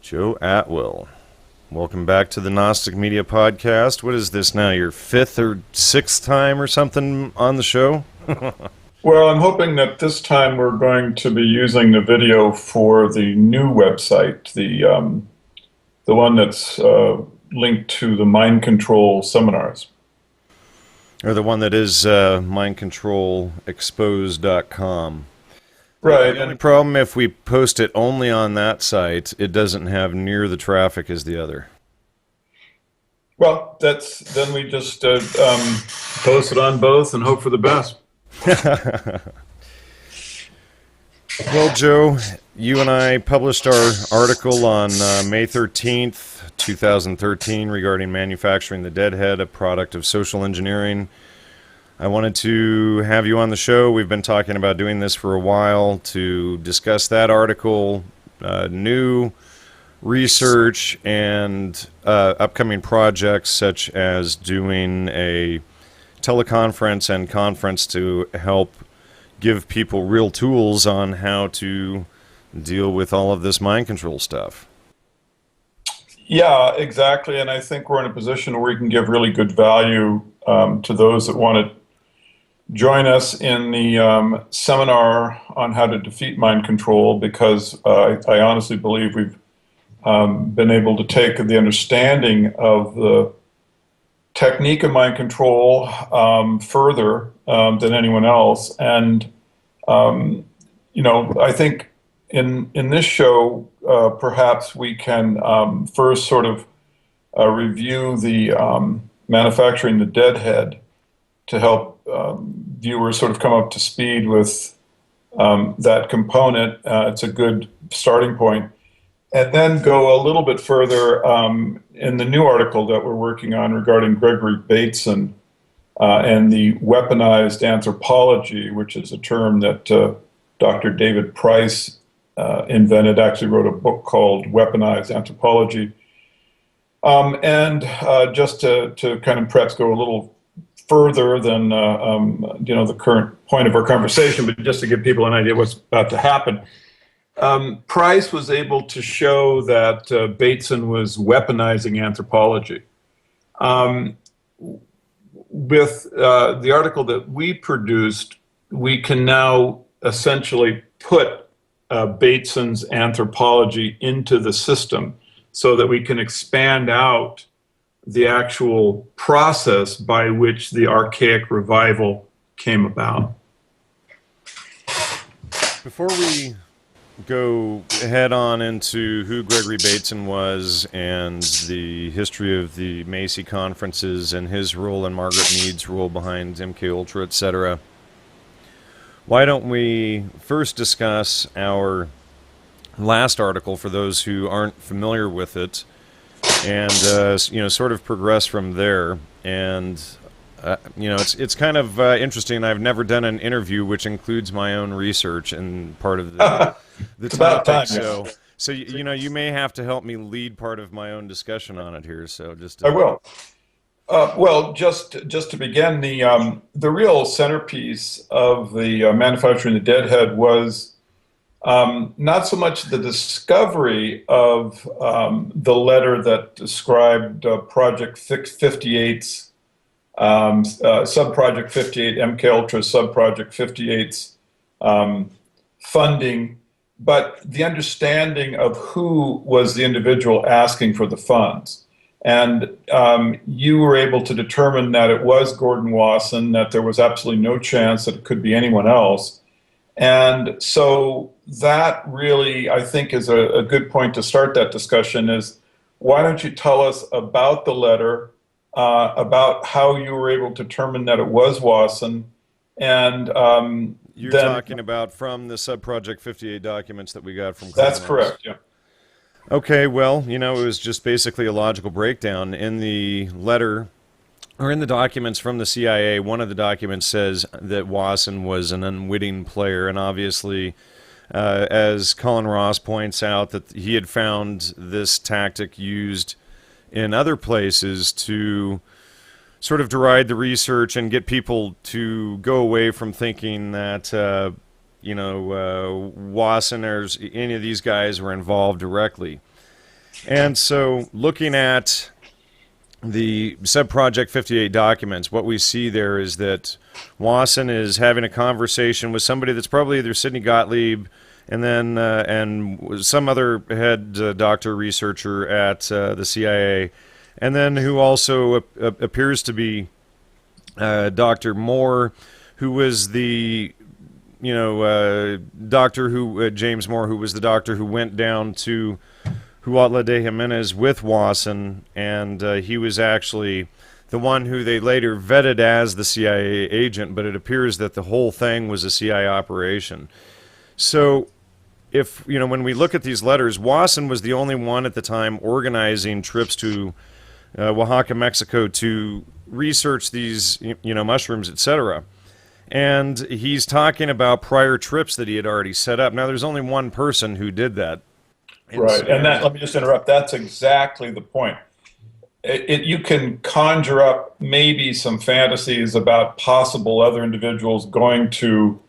Joe Atwill. Welcome back to the Gnostic Media Podcast. What is this now, your fifth or sixth time or something on the show? Well, I'm hoping that this time we're going to be using the video for the new website, the one that's linked to the mind control seminars. Or the one that is mindcontrolexposed.com. Right. The only problem, if we post it only on that site, it doesn't have near the traffic as the other. Well, then we just post it on both and hope for the best. Well, Joe, you and I published our article on May 13th, 2013 regarding Manufacturing the Deadhead, a product of social engineering. I wanted to have you on the show. We've been talking about doing this for a while to discuss that article, new research, and upcoming projects such as doing a teleconference and conference to help give people real tools on how to deal with all of this mind control stuff. Yeah, exactly. And I think we're in a position where we can give really good value to those that want to join us in the seminar on how to defeat mind control, because I honestly believe we've been able to take the understanding of the technique of mind control further than anyone else. And, I think in this show, perhaps we can first sort of review the Manufacturing the Deadhead to help viewers sort of come up to speed with that component. It's a good starting point. And then go a little bit further in the new article that we're working on regarding Gregory Bateson and the weaponized anthropology, which is a term that Dr. David Price invented, actually wrote a book called Weaponized Anthropology. And just to kind of perhaps go a little further than the current point of our conversation, but just to give people an idea what's about to happen. Price was able to show that Bateson was weaponizing anthropology. With the article that we produced, we can now essentially put Bateson's anthropology into the system so that we can expand out the actual process by which the archaic revival came about. Before we go head on into who Gregory Bateson was and the history of the Macy conferences and his role and Margaret Mead's role behind MKUltra, etc., why don't we first discuss our last article for those who aren't familiar with it, and sort of progress from there. And it's kind of interesting. I've never done an interview which includes my own research and part of the it's about topic. time. So you may have to help me lead part of my own discussion on it here. So I will. Well, just to begin, the real centerpiece of the Manufacturing the Deadhead was not so much the discovery of the letter that described Project 58's Subproject 58, MKUltra Subproject 58's funding, but the understanding of who was the individual asking for the funds. And you were able to determine that it was Gordon Wasson, that there was absolutely no chance that it could be anyone else. And so that really, I think, is a good point to start that discussion is, why don't you tell us about the letter, about how you were able to determine that it was Wasson, and you're talking about from the Subproject 58 documents that we got from That's correct, yeah. Okay, well, it was just basically a logical breakdown. In the letter, or in the documents from the CIA, one of the documents says that Wasson was an unwitting player, and obviously, as Colin Ross points out, that he had found this tactic used in other places to sort of deride the research and get people to go away from thinking that Wasson or any of these guys were involved directly. And so looking at the Subproject 58 documents, what we see there is that Wasson is having a conversation with somebody that's probably either Sidney Gottlieb and then and some other head doctor researcher at the CIA, and then who also appears to be Dr. Moore, who was the doctor who James Moore, who was the doctor who went down to Huautla de Jimenez with Wasson, and he was actually the one who they later vetted as the CIA agent, but it appears that the whole thing was a CIA operation. So if, when we look at these letters, Wasson was the only one at the time organizing trips to Oaxaca, Mexico to research these, mushrooms, etc. And he's talking about prior trips that he had already set up. Now, there's only one person who did that. Right, and let me just interrupt. That's exactly the point. You can conjure up maybe some fantasies about possible other individuals going to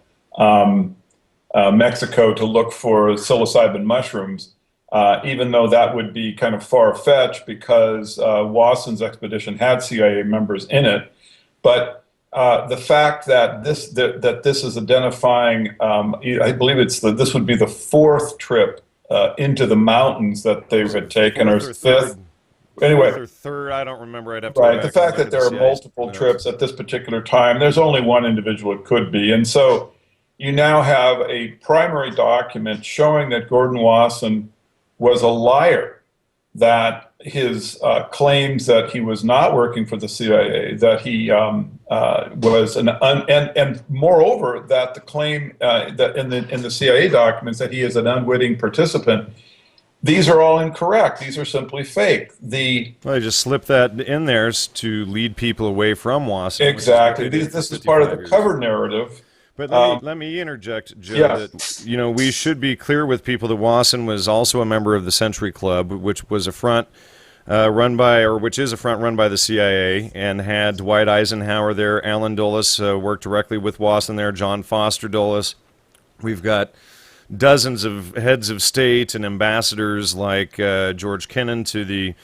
Mexico to look for psilocybin mushrooms, even though that would be kind of far-fetched because Wasson's expedition had CIA members in it. But the fact that this is identifying, I believe this would be the fourth trip into the mountains that they had taken, or fifth. Anyway, or third, I don't remember. I'd have to right. The fact that there are multiple trips at this particular time, there's only one individual it could be, and so you now have a primary document showing that Gordon Wasson was a liar, that his claims that he was not working for the CIA, that he was and moreover that the claim that in the CIA documents that he is an unwitting participant. These are all incorrect. These are simply fake. They just slipped that in there to lead people away from Wasson. Exactly. This is part of the cover narrative. But let me interject, Joe, yes. that we should be clear with people that Wasson was also a member of the Century Club, which was a front which is a front run by the CIA, and had Dwight Eisenhower there. Alan Dulles worked directly with Wasson there. John Foster Dulles. We've got dozens of heads of state and ambassadors like George Kennan to the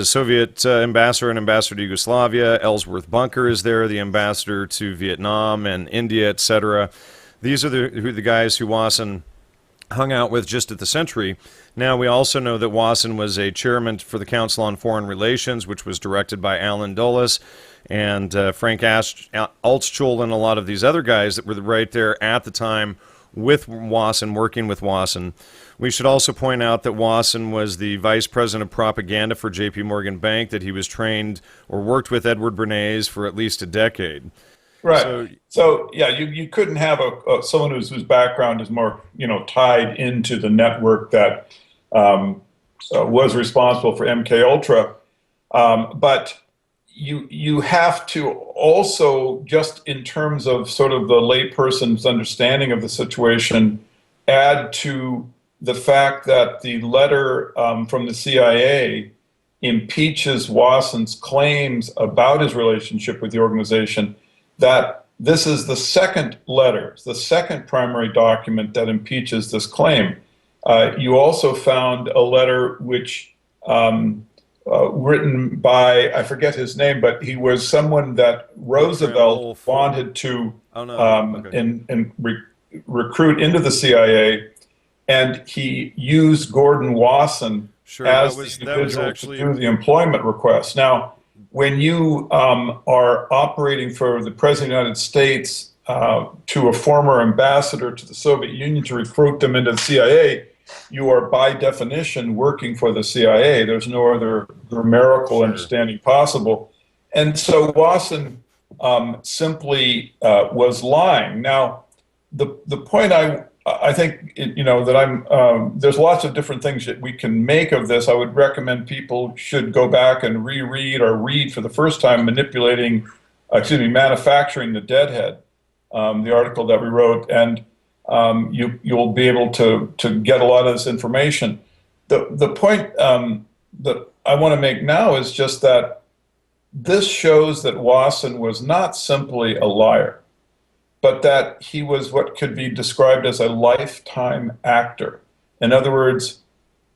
Soviet ambassador and ambassador to Yugoslavia. Ellsworth Bunker is there, the ambassador to Vietnam and India, etc. These are the guys who Wasson hung out with just at the Century. Now, we also know that Wasson was a chairman for the Council on Foreign Relations, which was directed by Alan Dulles and Frank Altschul and a lot of these other guys that were right there at the time with Wasson, working with Wasson. We should also point out that Wasson was the vice president of propaganda for J.P. Morgan Bank, that he was trained or worked with Edward Bernays for at least a decade. Right. So yeah, you couldn't have someone whose background is more tied into the network that was responsible for MK Ultra, but you have to also, just in terms of sort of the layperson's understanding of the situation, add to the fact that the letter from the CIA impeaches Wasson's claims about his relationship with the organization, that this is the second letter, the second primary document that impeaches this claim. You also found a letter which written by, I forget his name, but he was someone that Roosevelt wanted to recruit into the CIA, and he used Gordon Wasson as the individual to do the employment request. Now, when you are operating for the President of the United States to a former ambassador to the Soviet Union to recruit them into the CIA, you are by definition working for the CIA. There's no other grammatical understanding possible. And so Wasson simply was lying. Now, the point I think that there's lots of different things that we can make of this. I would recommend people should go back and reread or read for the first time Manufacturing the Deadhead, the article that we wrote, and you'll be able to get a lot of this information. The point that I want to make now is just that this shows that Wasson was not simply a liar, but that he was what could be described as a lifetime actor. In other words,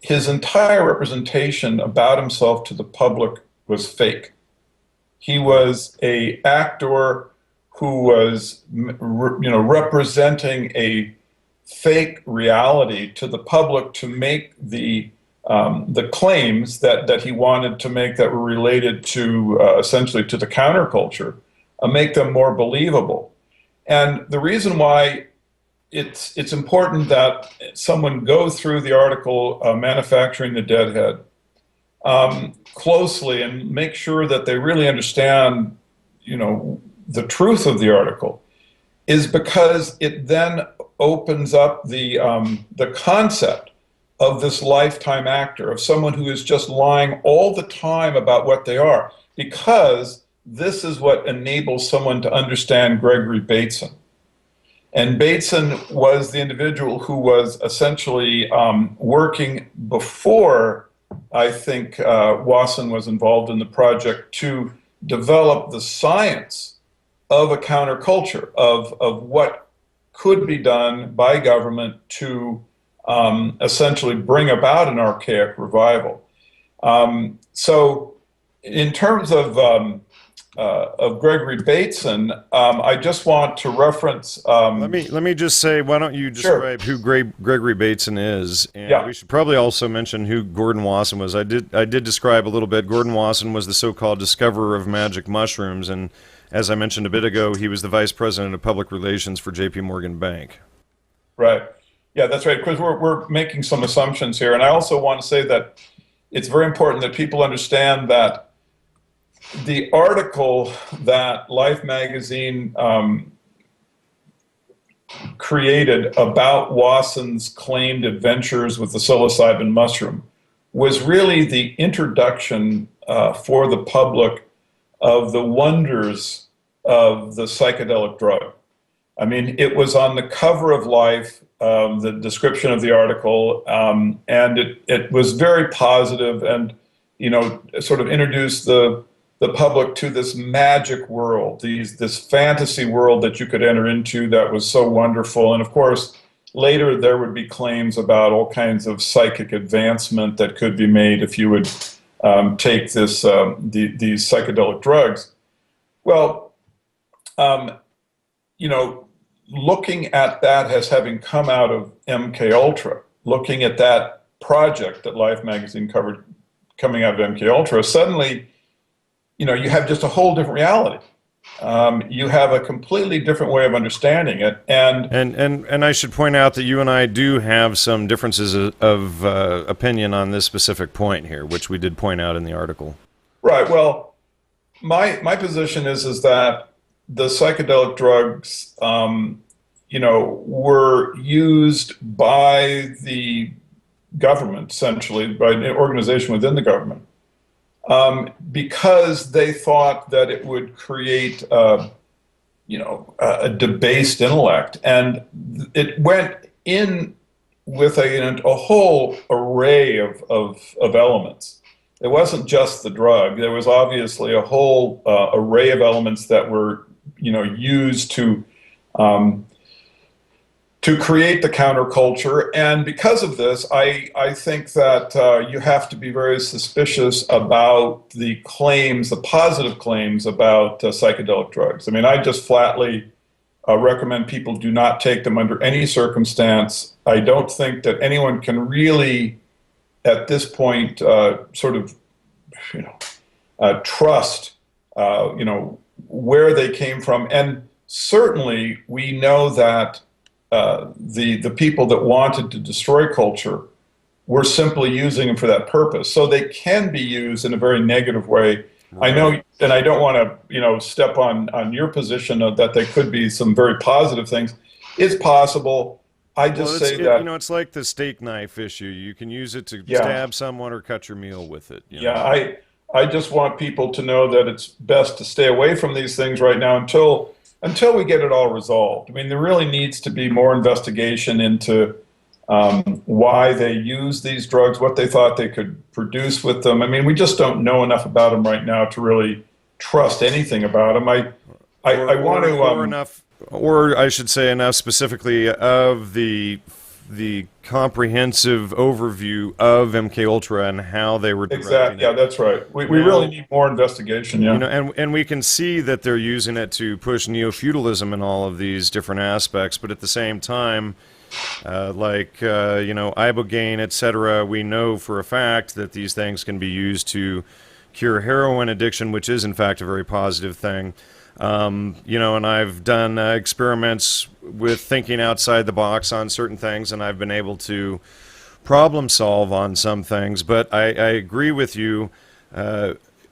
his entire representation about himself to the public was fake. He was a actor who was, representing a fake reality to the public to make the claims that he wanted to make that were related to essentially to the counterculture, make them more believable. And the reason why it's important that someone go through the article Manufacturing the Deadhead closely and make sure that they really understand, the truth of the article, is because it then opens up the concept of this lifetime actor, of someone who is just lying all the time about what they are, because this is what enables someone to understand Gregory Bateson. And Bateson was the individual who was essentially working before, I think, Wasson was involved in the project to develop the science of a counterculture, of what could be done by government to essentially bring about an archaic revival. So in terms of Gregory Bateson, I just want to reference. Let me just say, why don't you describe who Gregory Bateson is? And we should probably also mention who Gordon Wasson was. I did describe a little bit. Gordon Wasson was the so-called discoverer of magic mushrooms, and as I mentioned a bit ago, he was the vice president of public relations for J.P. Morgan Bank. Right. Yeah, that's right. Because we're making some assumptions here, and I also want to say that it's very important that people understand that the article that Life magazine created about Wasson's claimed adventures with the psilocybin mushroom was really the introduction for the public of the wonders of the psychedelic drug. I mean, it was on the cover of Life, the description of the article, and it was very positive and, sort of introduced the public to this magic world, this fantasy world that you could enter into that was so wonderful. And of course, later there would be claims about all kinds of psychic advancement that could be made if you would take these psychedelic drugs. Well, looking at that as having come out of MK Ultra, looking at that project that Life magazine covered coming out of MK Ultra, suddenly you have just a whole different reality. You have a completely different way of understanding it, and I should point out that you and I do have some differences of opinion on this specific point here, which we did point out in the article. Right. Well, my position is that the psychedelic drugs, were used by the government, essentially by an organization within the government, because they thought that it would create, a debased intellect, and it went in with a whole array of elements. It wasn't just the drug. There was obviously a whole array of elements that were, used to create the counterculture. And because of this, I think that you have to be very suspicious about the claims, the positive claims about psychedelic drugs. I mean, I just flatly recommend people do not take them under any circumstance. I don't think that anyone can really, at this point, trust, where they came from. And certainly we know that the people that wanted to destroy culture were simply using them for that purpose. So they can be used in a very negative way. Right. I know, and I don't want to, step on your position that there could be some very positive things. It's possible. I just say that it's like the steak knife issue. You can use it to stab someone or cut your meal with it. I just want people to know that it's best to stay away from these things right now until we get it all resolved. I mean, there really needs to be more investigation into why they use these drugs, what they thought they could produce with them. I mean, we just don't know enough about them right now to really trust anything about them. I want to enough, or I should say enough specifically of the the comprehensive overview of MK Ultra and how they were directing Exactly. Yeah, it. that's right. We Now, really need more investigation. you Yeah. know, and we can see that they're using it to push neo-feudalism in all of these different aspects, but at the same time, ibogaine, etc., we know for a fact that these things can be used to cure heroin addiction, which is in fact a very positive thing. And I've done experiments with thinking outside the box on certain things, and I've been able to problem solve on some things. But I agree with you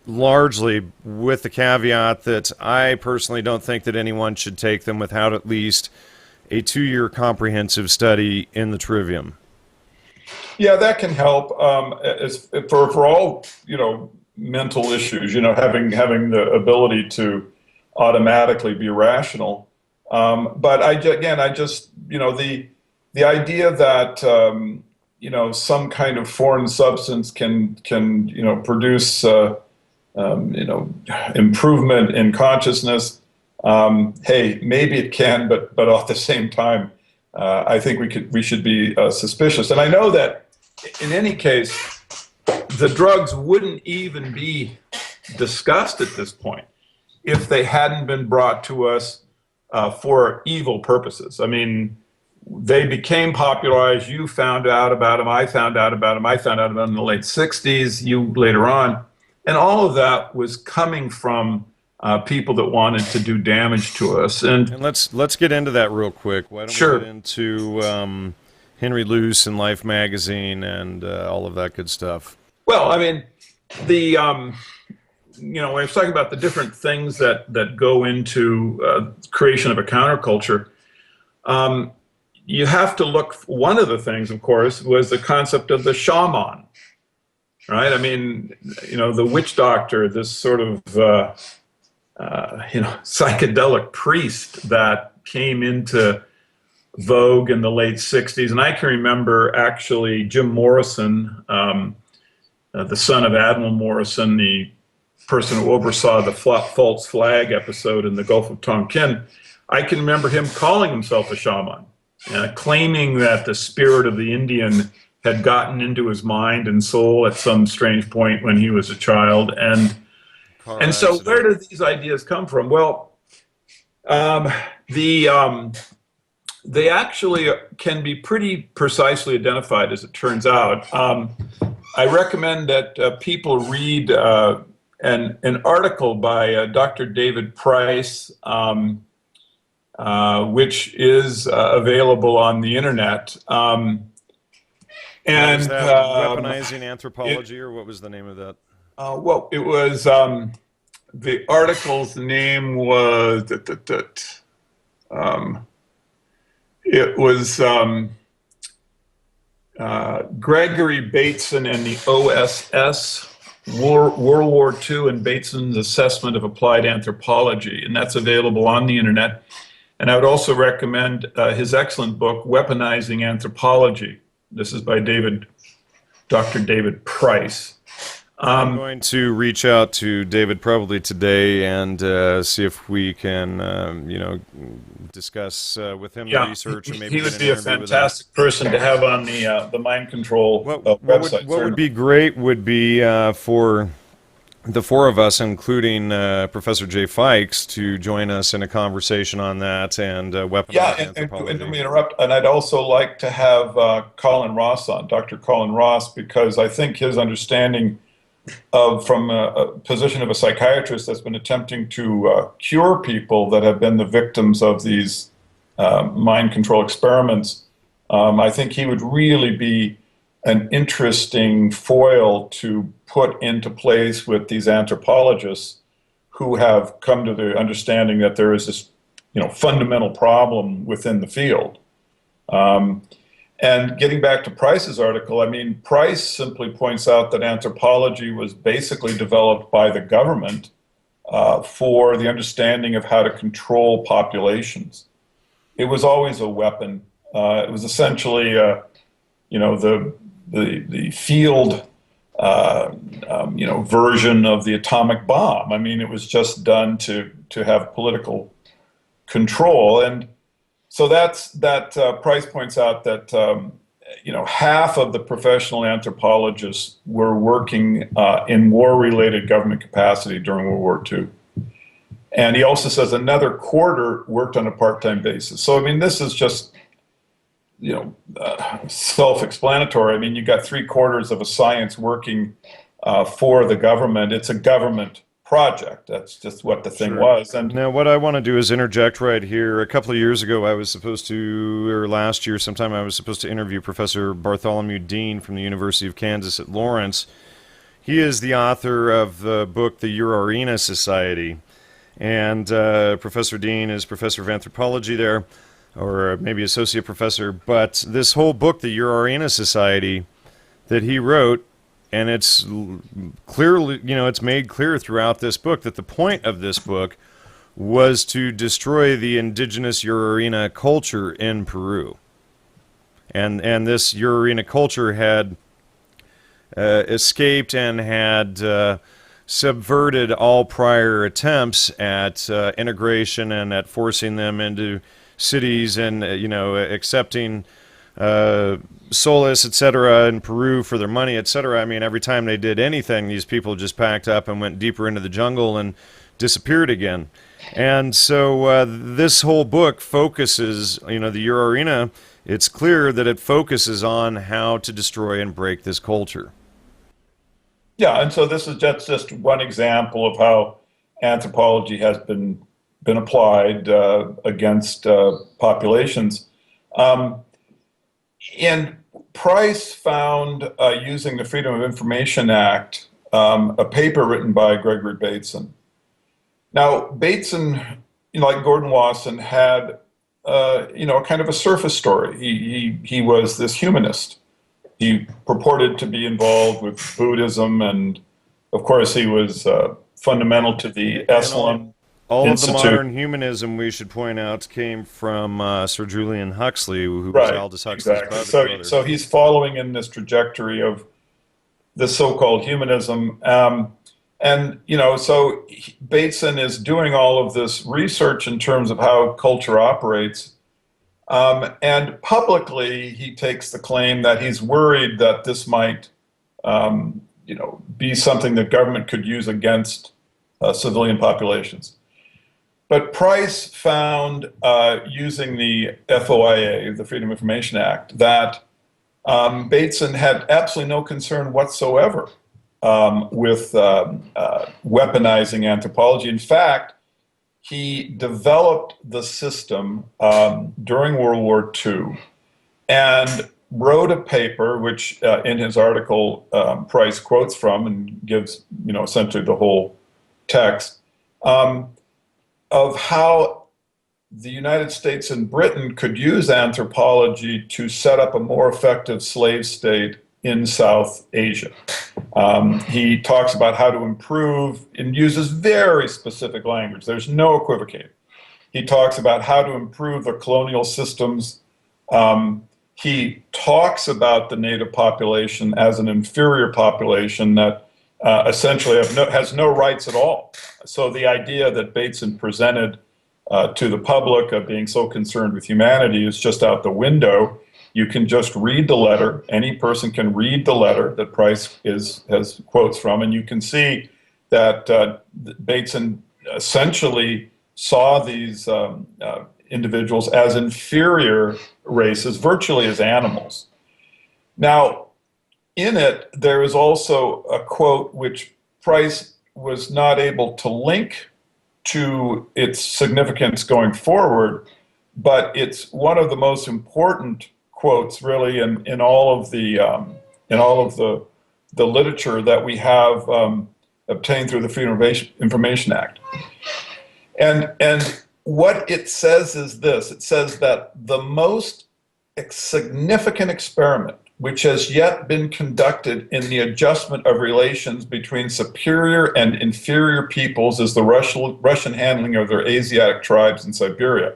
largely, with the caveat that I personally don't think that anyone should take them without at least a 2-year comprehensive study in the trivium. Yeah, that can help for all mental issues. Having the ability to automatically be rational. But I just the idea that some kind of foreign substance can produce improvement in consciousness. Hey, maybe it can, but at the same time, I think we should be suspicious. And I know that in any case, the drugs wouldn't even be discussed at this point if they hadn't been brought to us for evil purposes. I mean, they became popularized. You found out about them. I found out about them. I found out about them in the late 60s, you later on. And all of that was coming from people that wanted to do damage to us. And let's get into that real quick. Why don't Sure. we get into Henry Luce and Life magazine and all of that good stuff? Well, I mean, the when I was talking about the different things that go into creation of a counterculture, you have to look. One of the things, of course, was the concept of the shaman, right? I mean, the witch doctor, this sort of psychedelic priest that came into vogue in the late 60s. And I can remember actually Jim Morrison, the son of Admiral Morrison, the person who oversaw the false flag episode in the Gulf of Tonkin. I can remember him calling himself a shaman, claiming that the spirit of the Indian had gotten into his mind and soul at some strange point when he was a child. And so where do these ideas come from? Well, they actually can be pretty precisely identified, as it turns out. I recommend that people read an article by Dr. David Price, which is available on the internet. And Weaponizing Anthropology, or what was the name of that? Well, it was the article's name was it was Gregory Bateson and the OSS, World War II and Bateson's Assessment of Applied Anthropology, and that's available on the internet. And I would also recommend his excellent book, Weaponizing Anthropology. This is by Dr. David Price. I'm going to reach out to David probably today and see if we can, discuss with him the research and maybe he would be a fantastic person to have on the mind control website. What would be great would be for the four of us, including Professor Jay Fikes, to join us in a conversation on that and weaponized anthropology. And let me interrupt. And I'd also like to have Colin Ross on, Dr. Colin Ross, because I think his understanding from a position of a psychiatrist that's been attempting to cure people that have been the victims of these mind control experiments, I think he would really be an interesting foil to put into place with these anthropologists who have come to the understanding that there is this, fundamental problem within the field. And getting back to Price's article, I mean, Price simply points out that anthropology was basically developed by the government for the understanding of how to control populations. It was always a weapon. It was essentially, the field, version of the atomic bomb. I mean, it was just done to have political control. And So Price points out that half of the professional anthropologists were working in war-related government capacity during World War II. And he also says another quarter worked on a part-time basis. So, I mean, this is just, self-explanatory. I mean, you got 3/4 of a science working for the government. It's a government project. That's just what the thing was. And now, what I want to do is interject right here. A couple of years ago, I was supposed to, or last year sometime, I was supposed to interview Professor Bartholomew Dean from the University of Kansas at Lawrence. He is the author of the book, The Urarina Society. And Professor Dean is professor of anthropology there, or maybe associate professor. But this whole book, The Urarina Society, that he wrote, and it's clearly, it's made clear throughout this book that the point of this book was to destroy the indigenous Urarina culture in Peru. And this Urarina culture had escaped and had subverted all prior attempts at integration and at forcing them into cities and, accepting solace, etc., in Peru for their money, etc. I mean, every time they did anything, these people just packed up and went deeper into the jungle and disappeared again. And so this whole book focuses, the Urarina, it's clear that it focuses on how to destroy and break this culture. yeah, and so this is just one example of how anthropology has been applied against populations. And Price found, using the Freedom of Information Act, a paper written by Gregory Bateson. Now, Bateson, like Gordon Wasson, had kind of a surface story. He was this humanist. He purported to be involved with Buddhism, and of course, he was fundamental to the Esalen All Institute. of the modern humanism, we should point out, came from Sir Julian Huxley, who was Right, Aldous Huxley's exactly. private brother. So he's following in this trajectory of the so-called humanism. So Bateson is doing all of this research in terms of how culture operates. And publicly, he takes the claim that he's worried that this might, be something that government could use against civilian populations. But Price found, using the FOIA, the Freedom of Information Act, that Bateson had absolutely no concern whatsoever with weaponizing anthropology. In fact, he developed the system during World War II and wrote a paper, which in his article Price quotes from and gives, essentially the whole text, of how the United States and Britain could use anthropology to set up a more effective slave state in South Asia. He talks about how to improve and uses very specific language. There's no equivocating. He talks about how to improve the colonial systems. He talks about the native population as an inferior population that essentially has no rights at all. So the idea that Bateson presented to the public of being so concerned with humanity is just out the window. You can just read the letter. Any person can read the letter that Price has quotes from, and you can see that Bateson essentially saw these individuals as inferior races, virtually as animals. Now, in it, there is also a quote which Price was not able to link to its significance going forward, but it's one of the most important quotes, really, in all of the literature that we have obtained through the Freedom of Information Act. And what it says is this: it says that the most significant experiment which has yet been conducted in the adjustment of relations between superior and inferior peoples is the Russian handling of their Asiatic tribes in Siberia.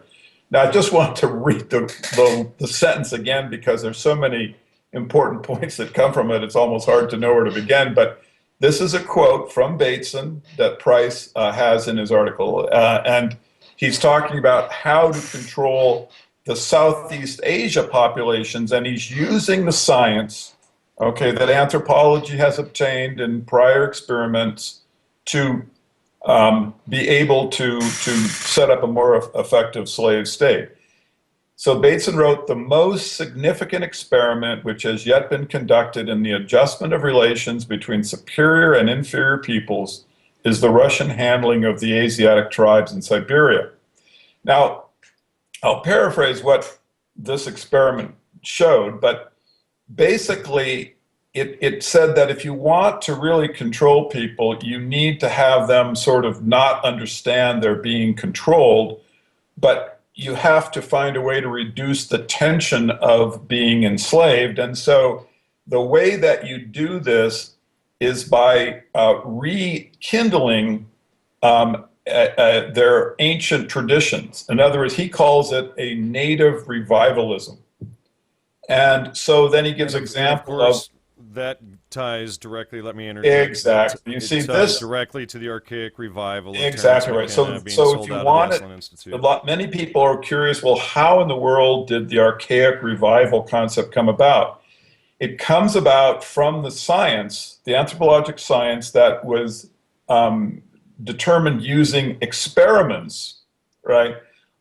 Now, I just want to read the sentence again because there's so many important points that come from it. It's almost hard to know where to begin. But this is a quote from Bateson that Price has in his article. And he's talking about how to control the Southeast Asia populations, and he's using the science, okay, that anthropology has obtained in prior experiments to be able to set up a more effective slave state. So Bateson wrote, the most significant experiment which has yet been conducted in the adjustment of relations between superior and inferior peoples is the Russian handling of the Asiatic tribes in Siberia. Now, I'll paraphrase what this experiment showed, but basically it said that if you want to really control people, you need to have them sort of not understand they're being controlled, but you have to find a way to reduce the tension of being enslaved. And so the way that you do this is by rekindling their ancient traditions. In other words, he calls it a native revivalism. And so then he gives example of that ties directly. Let me interject. Exactly. You see, this directly to the archaic revival. Of exactly right. So if you want it, many people are curious. Well, how in the world did the archaic revival concept come about? It comes about from the science, the anthropologic science that was determined using experiments, right,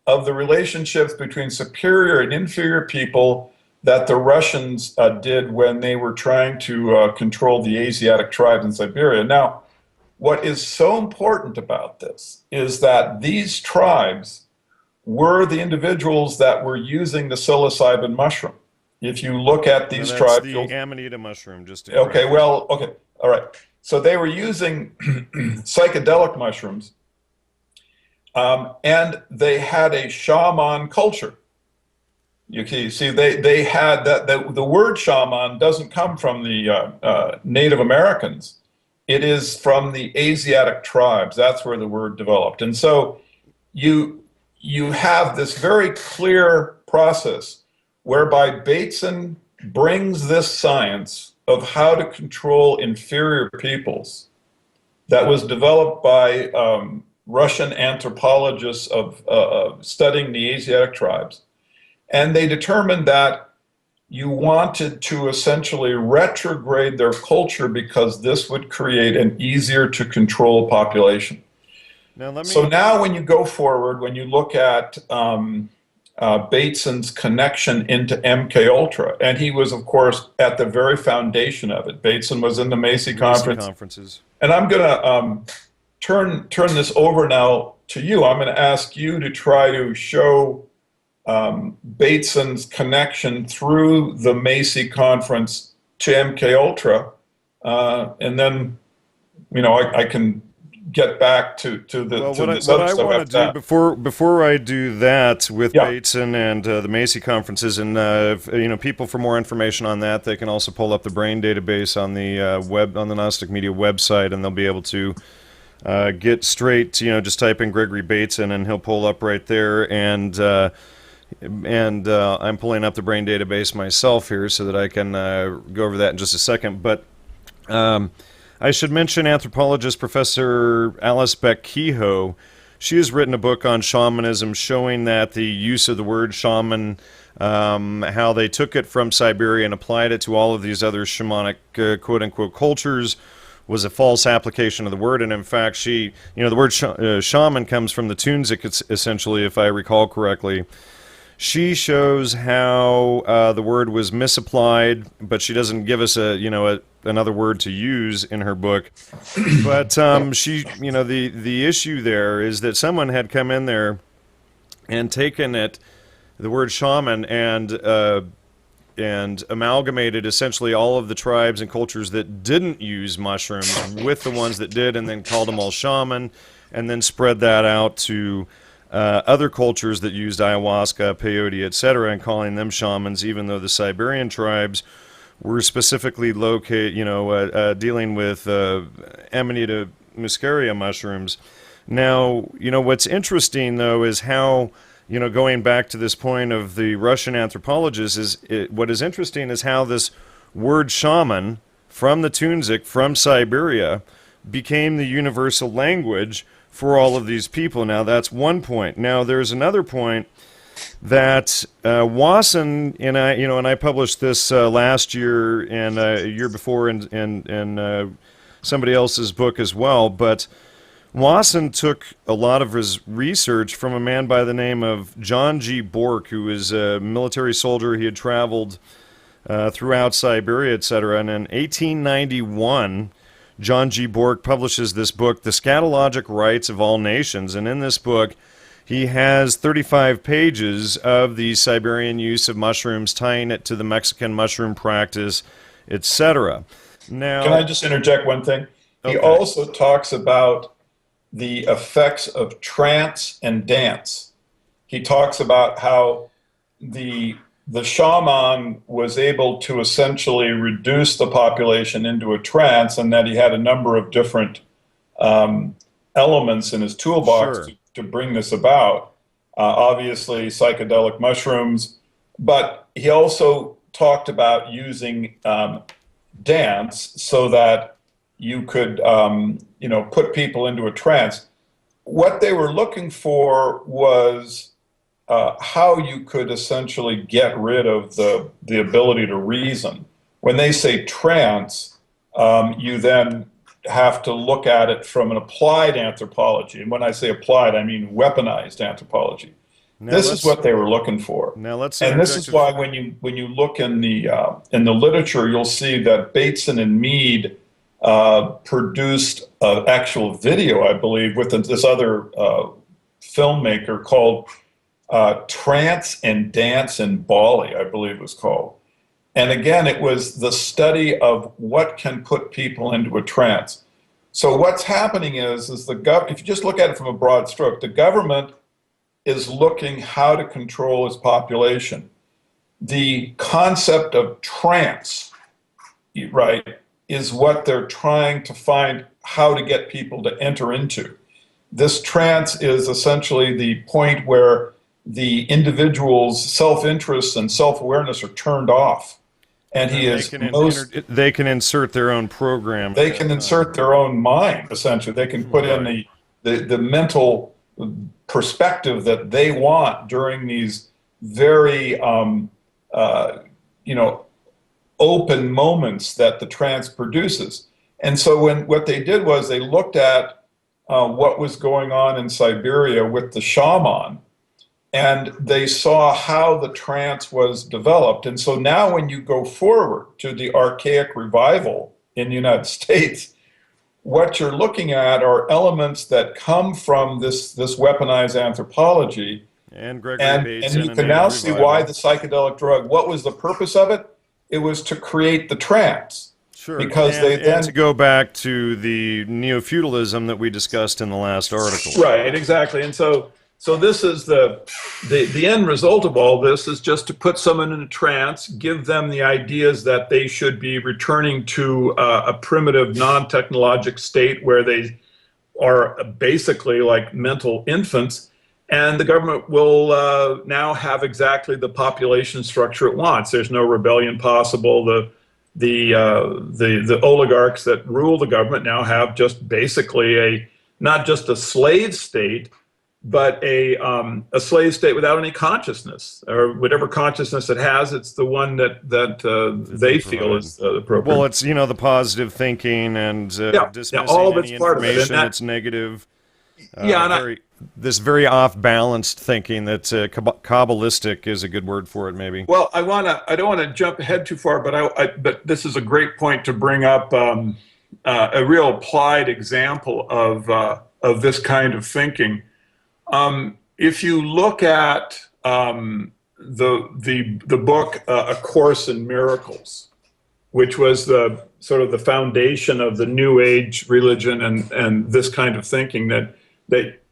of the relationships between superior and inferior people that the Russians did when they were trying to control the Asiatic tribes in Siberia. Now, what is so important about this is that these tribes were the individuals that were using the psilocybin mushroom. If you look at these tribes, the Amanita mushroom. Just to okay, well, okay, all right. So they were using psychedelic mushrooms, and they had a shaman culture. You see, they had that. The word shaman doesn't come from the Native Americans. It is from the Asiatic tribes. That's where the word developed. And so you have this very clear process whereby Bateson brings this science of how to control inferior peoples that was developed by Russian anthropologists of studying the Asiatic tribes. And they determined that you wanted to essentially retrograde their culture because this would create an easier to control population. So now when you go forward, when you look at Bateson's connection into MK Ultra, and he was, of course, at the very foundation of it. Bateson was in the Macy conferences. And I'm going to turn this over now to you. I'm going to ask you to try to show Bateson's connection through the Macy conference to MK Ultra, and then I can get back to this what other I stuff. want to do before I do that with Bateson and the Macy conferences, and people, for more information on that, they can also pull up the brain database on the web, on the Gnostic Media website, and they'll be able to get straight to, just type in Gregory Bateson and he'll pull up right there. And I'm pulling up the brain database myself here so that I can go over that in just a second. But I should mention anthropologist Professor Alice Beck-Kehoe. She has written a book on shamanism showing that the use of the word shaman, how they took it from Siberia and applied it to all of these other shamanic quote-unquote cultures, was a false application of the word. And in fact, the word shaman comes from the Tunzik, essentially, if I recall correctly. She shows how the word was misapplied, but she doesn't give us another word to use in her book. But the issue there is that someone had come in there and taken the word shaman, and amalgamated essentially all of the tribes and cultures that didn't use mushrooms with the ones that did, and then called them all shaman, and then spread that out to other cultures that used ayahuasca, peyote, etc., and calling them shamans, even though the Siberian tribes were specifically dealing with Amanita muscaria mushrooms. Now, what's interesting, though, is how, going back to this point of the Russian anthropologists, what is interesting is how this word shaman from the Tunzik, from Siberia, became the universal language for all of these people. Now, that's one point. Now, there's another point that Wasson and I, and I published this last year and a year before in somebody else's book as well, but Wasson took a lot of his research from a man by the name of John G. Bork, who was a military soldier. He had traveled throughout Siberia, etc. And in 1891, John G. Bork publishes this book, The Scatologic Rites of All Nations. And in this book, he has 35 pages of the Siberian use of mushrooms, tying it to the Mexican mushroom practice, etc. Now, can I just interject one thing? He also talks about the effects of trance and dance. He talks about how the shaman was able to essentially reduce the population into a trance, and that he had a number of different elements in his toolbox to bring this about. Obviously, psychedelic mushrooms, but he also talked about using dance so that you could, put people into a trance. What they were looking for was how you could essentially get rid of the ability to reason. When they say trance, you then have to look at it from an applied anthropology. And when I say applied, I mean weaponized anthropology. This is what they were looking for. Now let's and this is why when you look in the literature, you'll see that Bateson and Mead produced an actual video, I believe, with this other filmmaker called Trance and Dance in Bali, I believe it was called. And again, it was the study of what can put people into a trance. So what's happening is if you just look at it from a broad stroke, the government is looking how to control its population. The concept of trance, right, is what they're trying to find how to get people to enter into. This trance is essentially the point where the individual's self-interest and self-awareness are turned off. And they can insert their own program. They can insert their own mind, essentially. They can put in the mental perspective that they want during these very, open moments that the trance produces. And so what they did was they looked at what was going on in Siberia with the shaman, and they saw how the trance was developed. And so now when you go forward to the archaic revival in the United States, what you're looking at are elements that come from this weaponized anthropology. And Gregory Bateson. And you can now see why the psychedelic drug, what was the purpose of it? It was to create the trance. Sure. Because and to go back to the neo-feudalism that we discussed in the last article. Right, exactly. And so this is the end result of all this is just to put someone in a trance, give them the ideas that they should be returning to a primitive, non-technologic state where they are basically like mental infants, and the government will now have exactly the population structure it wants. There's no rebellion possible. The oligarchs that rule the government now have just basically not just a slave state, but a slave state without any consciousness, or whatever consciousness it has. It's the one that they feel is appropriate. Well, it's the positive thinking and dismissing all any information that's negative. This very off-balanced thinking that's Kabbalistic is a good word for it, maybe. Well, I don't want to jump ahead too far, but this is a great point to bring up a real applied example of this kind of thinking. If you look at the book A Course in Miracles, which was the sort of the foundation of the New Age religion and this kind of thinking that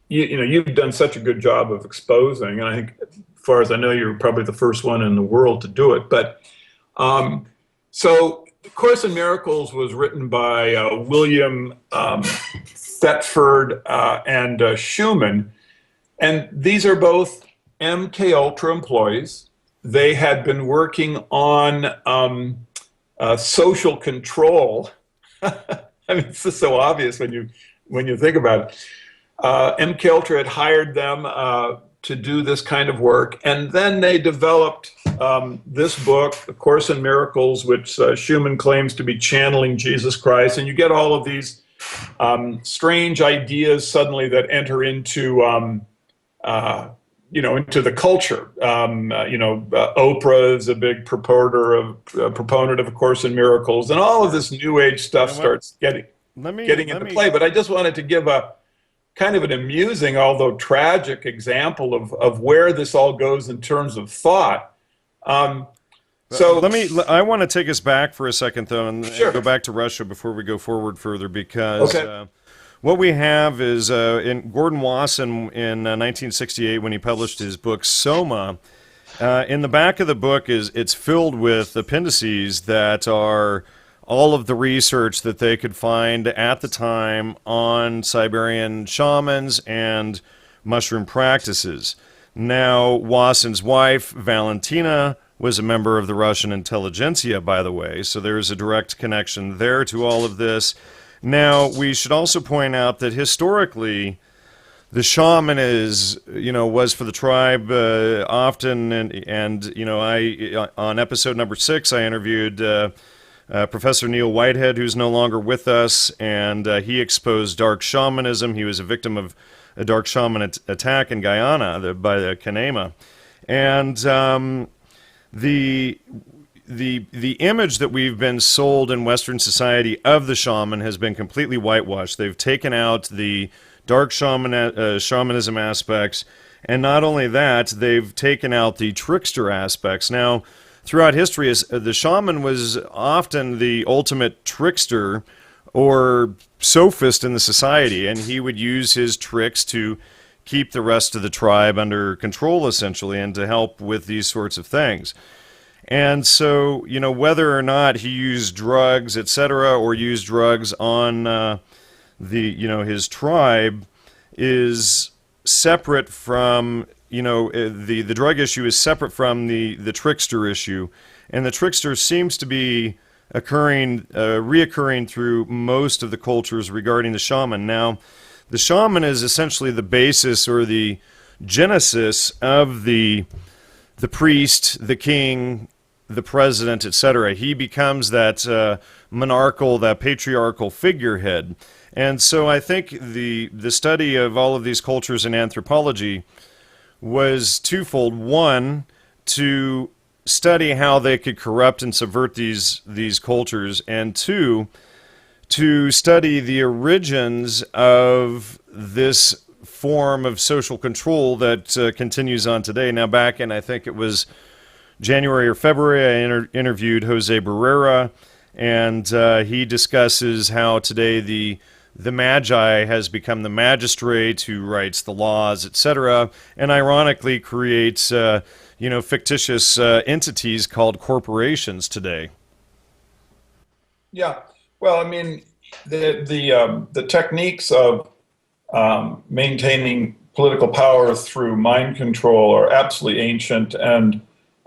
you've done such a good job of exposing, and I think, as far as I know, you're probably the first one in the world to do it. But so Course in Miracles was written by William Thetford and Schumann. And these are both MK Ultra employees. They had been working on social control. I mean, it's just so obvious when you think about it. MK Ultra had hired them to do this kind of work. And then they developed this book, A Course in Miracles, which Schumann claims to be channeling Jesus Christ. And you get all of these strange ideas suddenly that enter into, into the culture. Oprah is a big proponent of A Course in Miracles, and all of this New Age stuff starts getting into play. But I just wanted to give a kind of an amusing, although tragic, example of where this all goes in terms of thought. I want to take us back for a second, though, and go back to Russia before we go forward further, because what we have is in Gordon Wasson in 1968, when he published his book Soma. In the back of the book it's filled with appendices that are all of the research that they could find at the time on Siberian shamans and mushroom practices. Now, Wasson's wife, Valentina, was a member of the Russian intelligentsia, by the way, so there's a direct connection there to all of this. Now, we should also point out that historically, the shaman was for the tribe often, and I on episode number 6, I interviewed Professor Neil Whitehead, who's no longer with us, and he exposed dark shamanism. He was a victim of a dark shaman attack in Guyana by the Kanema. And the image that we've been sold in Western society of the shaman has been completely whitewashed. They've taken out the dark shamanism aspects, and not only that, they've taken out the trickster aspects. Now, throughout history, the shaman was often the ultimate trickster or sophist in the society, and he would use his tricks to keep the rest of the tribe under control, essentially, and to help with these sorts of things. And so, whether or not he used drugs, etc., or used drugs on his tribe is separate from, the drug issue is separate from the trickster issue. And the trickster seems to be reoccurring through most of the cultures regarding the shaman. Now, the shaman is essentially the basis or the genesis of the priest, the king, the president, etc. He becomes that monarchical, that patriarchal figurehead. And so I think the study of all of these cultures in anthropology was twofold. One, to study how they could corrupt and subvert these cultures, and two, to study the origins of this form of social control that continues on today. Now, back in, I think it was January or February, I interviewed Jose Barrera, and he discusses how today the Magi has become the magistrate who writes the laws, etc., and ironically creates, fictitious entities called corporations today. Yeah, well, I mean, the techniques of maintaining political power through mind control are absolutely ancient, and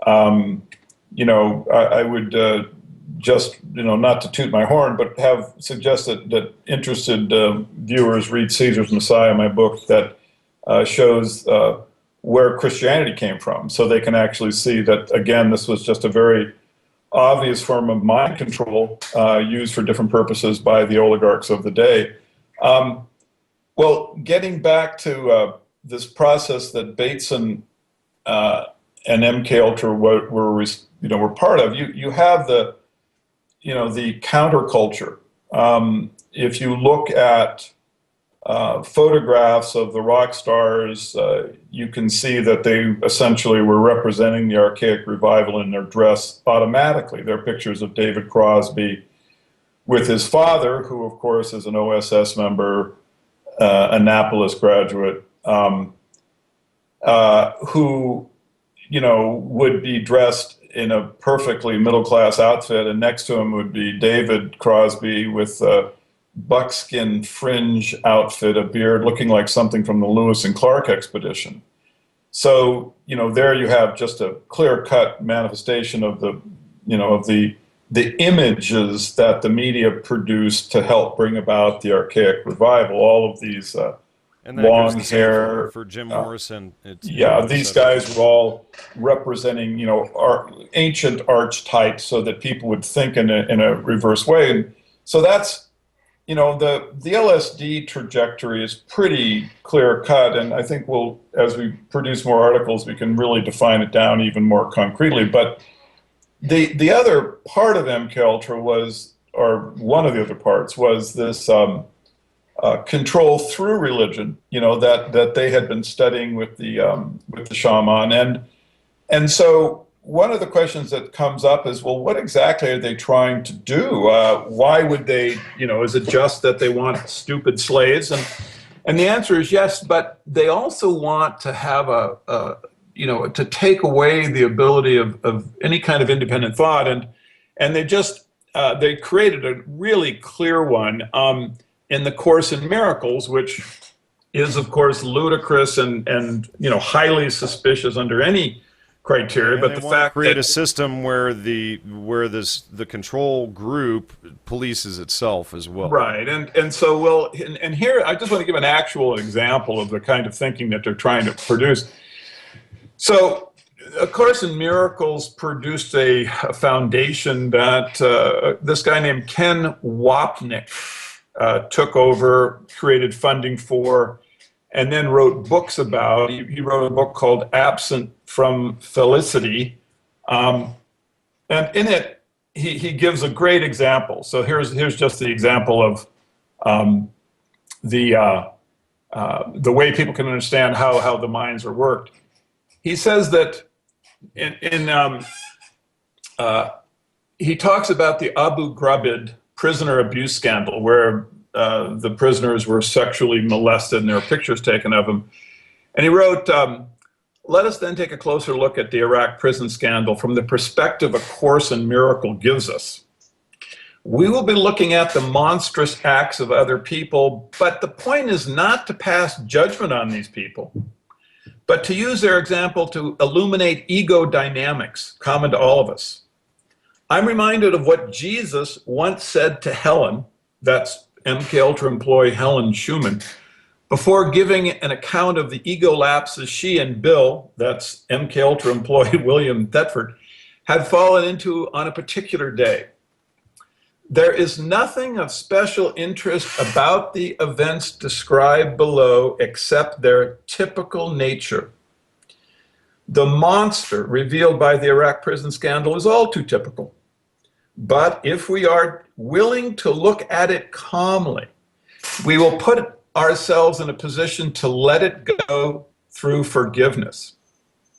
I would just, not to toot my horn, but have suggested that interested viewers read Caesar's Messiah, my book that shows where Christianity came from, so they can actually see that, again, this was just a very obvious form of mind control used for different purposes by the oligarchs of the day. Well, getting back to this process that Bateson and MK Ultra were part of, you have the counterculture. If you look at photographs of the rock stars, you can see that they essentially were representing the archaic revival in their dress automatically. They're pictures of David Crosby with his father, who of course is an OSS member, Annapolis graduate, who would be dressed in a perfectly middle-class outfit, and next to him would be David Crosby with a buckskin fringe outfit, a beard, looking like something from the Lewis and Clark expedition. So, there you have just a clear-cut manifestation of the images that the media produced to help bring about the archaic revival. All of these And that goes long the same hair. for Jim Morrison. Yeah, these guys were all representing, ancient archetypes so that people would think in a reverse way. And so that's, the LSD trajectory is pretty clear cut. And I think as we produce more articles, we can really define it down even more concretely. But the other part of MKUltra or one of the other parts was this control through religion, that they had been studying with the shaman, and so one of the questions that comes up is, well, what exactly are they trying to do? Why would they, is it just that they want stupid slaves? And the answer is yes, but they also want to have to take away the ability of any kind of independent thought, and they created a really clear one. In the Course in Miracles, which is, of course, ludicrous and highly suspicious under any criteria. But the fact create that a system where the control group polices itself as well. Right, and so and here I just want to give an actual example of the kind of thinking that they're trying to produce. So, A Course in Miracles produced a foundation that this guy named Ken Wapnick took over, created funding for, and then wrote books about. He wrote a book called Absent from Felicity. And in it, he gives a great example. So here's just the example of the way people can understand how the minds are worked. He says that he talks about the Abu Ghraib prisoner abuse scandal, where the prisoners were sexually molested and there were pictures taken of them. And he wrote, let us then take a closer look at the Iraq prison scandal from the perspective A Course in Miracle gives us. We will be looking at the monstrous acts of other people, but the point is not to pass judgment on these people, but to use their example to illuminate ego dynamics common to all of us. I'm reminded of what Jesus once said to Helen, that's MKUltra employee Helen Schumann, before giving an account of the ego lapses she and Bill, that's MKUltra employee William Thetford, had fallen into on a particular day. There is nothing of special interest about the events described below except their typical nature. The monster revealed by the Iraq prison scandal is all too typical. But if we are willing to look at it calmly, we will put ourselves in a position to let it go through forgiveness.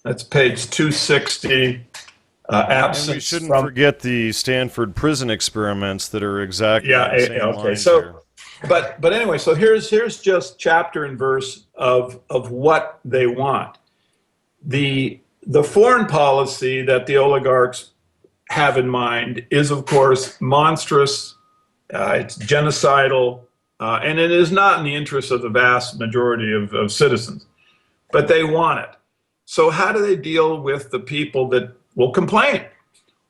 That's page 260. And we shouldn't forget the Stanford prison experiments that are exactly the same lines here. But anyway, so here's just chapter and verse of what they want. The foreign policy that the oligarchs have in mind is, of course, monstrous, it's genocidal, and it is not in the interest of the vast majority of citizens. But they want it. So how do they deal with the people that will complain?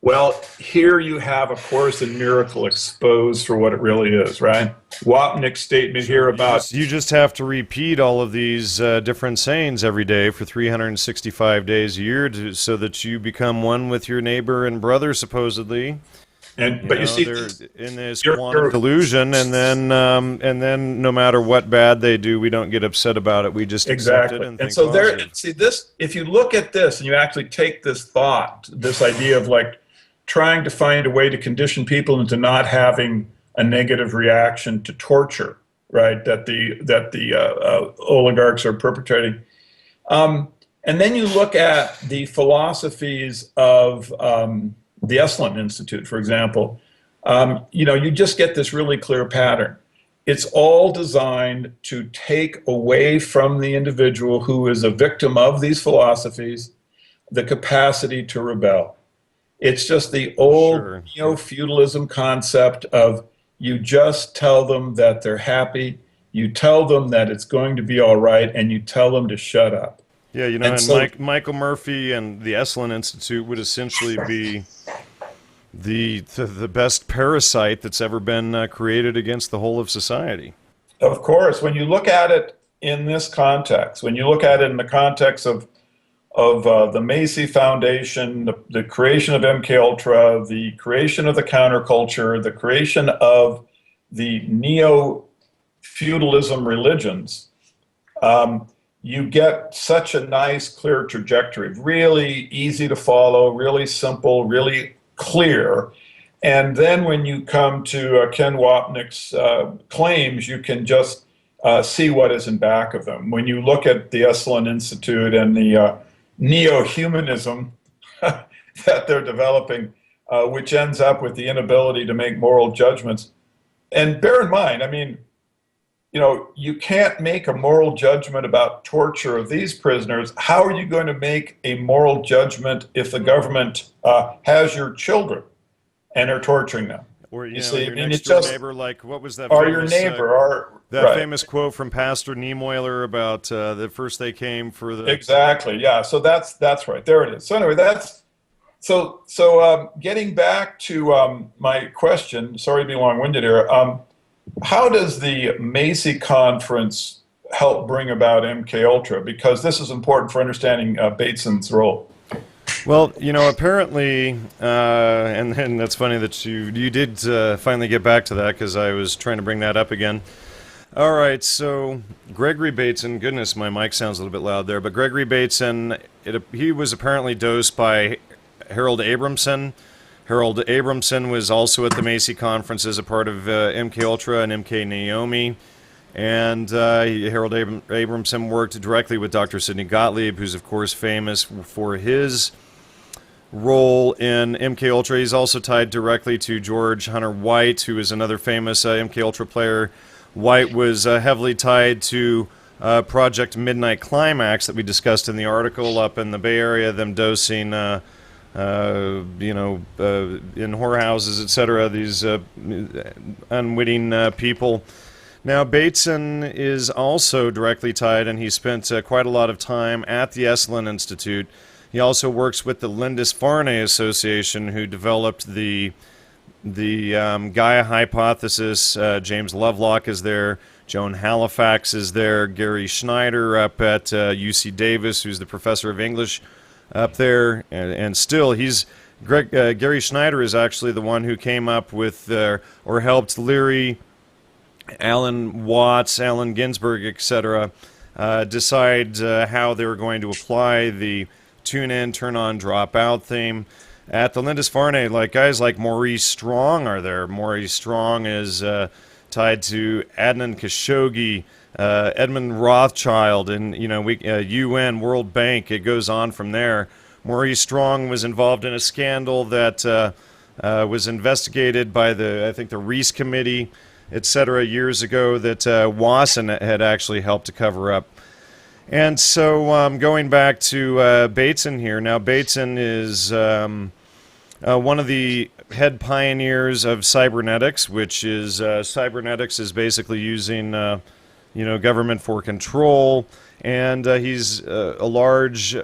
Well, here you have A Course in Miracle exposed for what it really is, right? Wapnick's statement here about... You just have to repeat all of these different sayings every day for 365 days a year so that you become one with your neighbor and brother, supposedly. But you see, they're in this quantum delusion, and then no matter what bad they do, we don't get upset about it. We just accept it and think so positive. see this. If you look at this and you actually take this thought, this idea of like trying to find a way to condition people into not having a negative reaction to torture, right? That the oligarchs are perpetrating, and then you look at the philosophies of the Esalen Institute, for example, you just get this really clear pattern. It's all designed to take away from the individual who is a victim of these philosophies the capacity to rebel. It's just the old neo-feudalism concept of you just tell them that they're happy, you tell them that it's going to be all right, and you tell them to shut up. Yeah, and Michael Murphy and the Esalen Institute would essentially be the best parasite that's ever been created against the whole of society. Of course, when you look at it in this context, when you look at it in the context of the Macy Foundation, the creation of MK Ultra, the creation of the counterculture, the creation of the neo-feudalism religions, you get such a nice, clear trajectory, really easy to follow, really simple, really clear. And then when you come to Ken Wapnick's claims, you can just see what is in back of them. When you look at the Esalen Institute and the neo-humanism that they're developing, which ends up with the inability to make moral judgments. And bear in mind, I mean, you know, you can't make a moral judgment about torture of these prisoners. How are you going to make a moral judgment if the government has your children and are torturing them? Or You know, see, your I mean, next it's door just, neighbor, like what was that? or famous, your neighbor, or that right. famous quote from Pastor Niemoller about the first they came for the. Exactly. Yeah. So that's right. There it is. So anyway, that's so. Getting back to my question. Sorry to be long-winded here. How does the Macy Conference help bring about MK Ultra? Because this is important for understanding Bateson's role. Well, you know, apparently, and that's funny that you did finally get back to that because I was trying to bring that up again. All right, so Gregory Bateson, goodness, my mic sounds a little bit loud there, but Gregory Bateson, he was apparently dosed by Harold Abramson. Harold Abramson was also at the Macy Conference as a part of MK Ultra and MK Naomi. And Harold Abramson worked directly with Dr. Sidney Gottlieb, who's, of course, famous for his role in MK Ultra. He's also tied directly to George Hunter White, who is another famous MK Ultra player. White was heavily tied to Project Midnight Climax that we discussed in the article up in the Bay Area, them dosing, in whorehouses, etc., these unwitting people. Now, Bateson is also directly tied, and he spent quite a lot of time at the Esalen Institute. He also works with the Lindisfarne Association, who developed the Gaia hypothesis. James Lovelock is there. Joan Halifax is there. Gary Schneider up at UC Davis, who's the professor of English up there. And still, Gary Schneider is actually the one who came up with or helped Leary, Alan Watts, Allen Ginsberg, etc., decide how they were going to apply the tune in, turn on, drop out theme. At the Lindisfarne, like guys like Maurice Strong are there. Maurice Strong is tied to Adnan Khashoggi, Edmund Rothschild, and UN, World Bank. It goes on from there. Maurice Strong was involved in a scandal that was investigated by I think the Reese Committee, etc., years ago that Wasson had actually helped to cover up. And so going back to Bateson here, now Bateson is one of the head pioneers of cybernetics, which is cybernetics is basically using government for control, and he's a large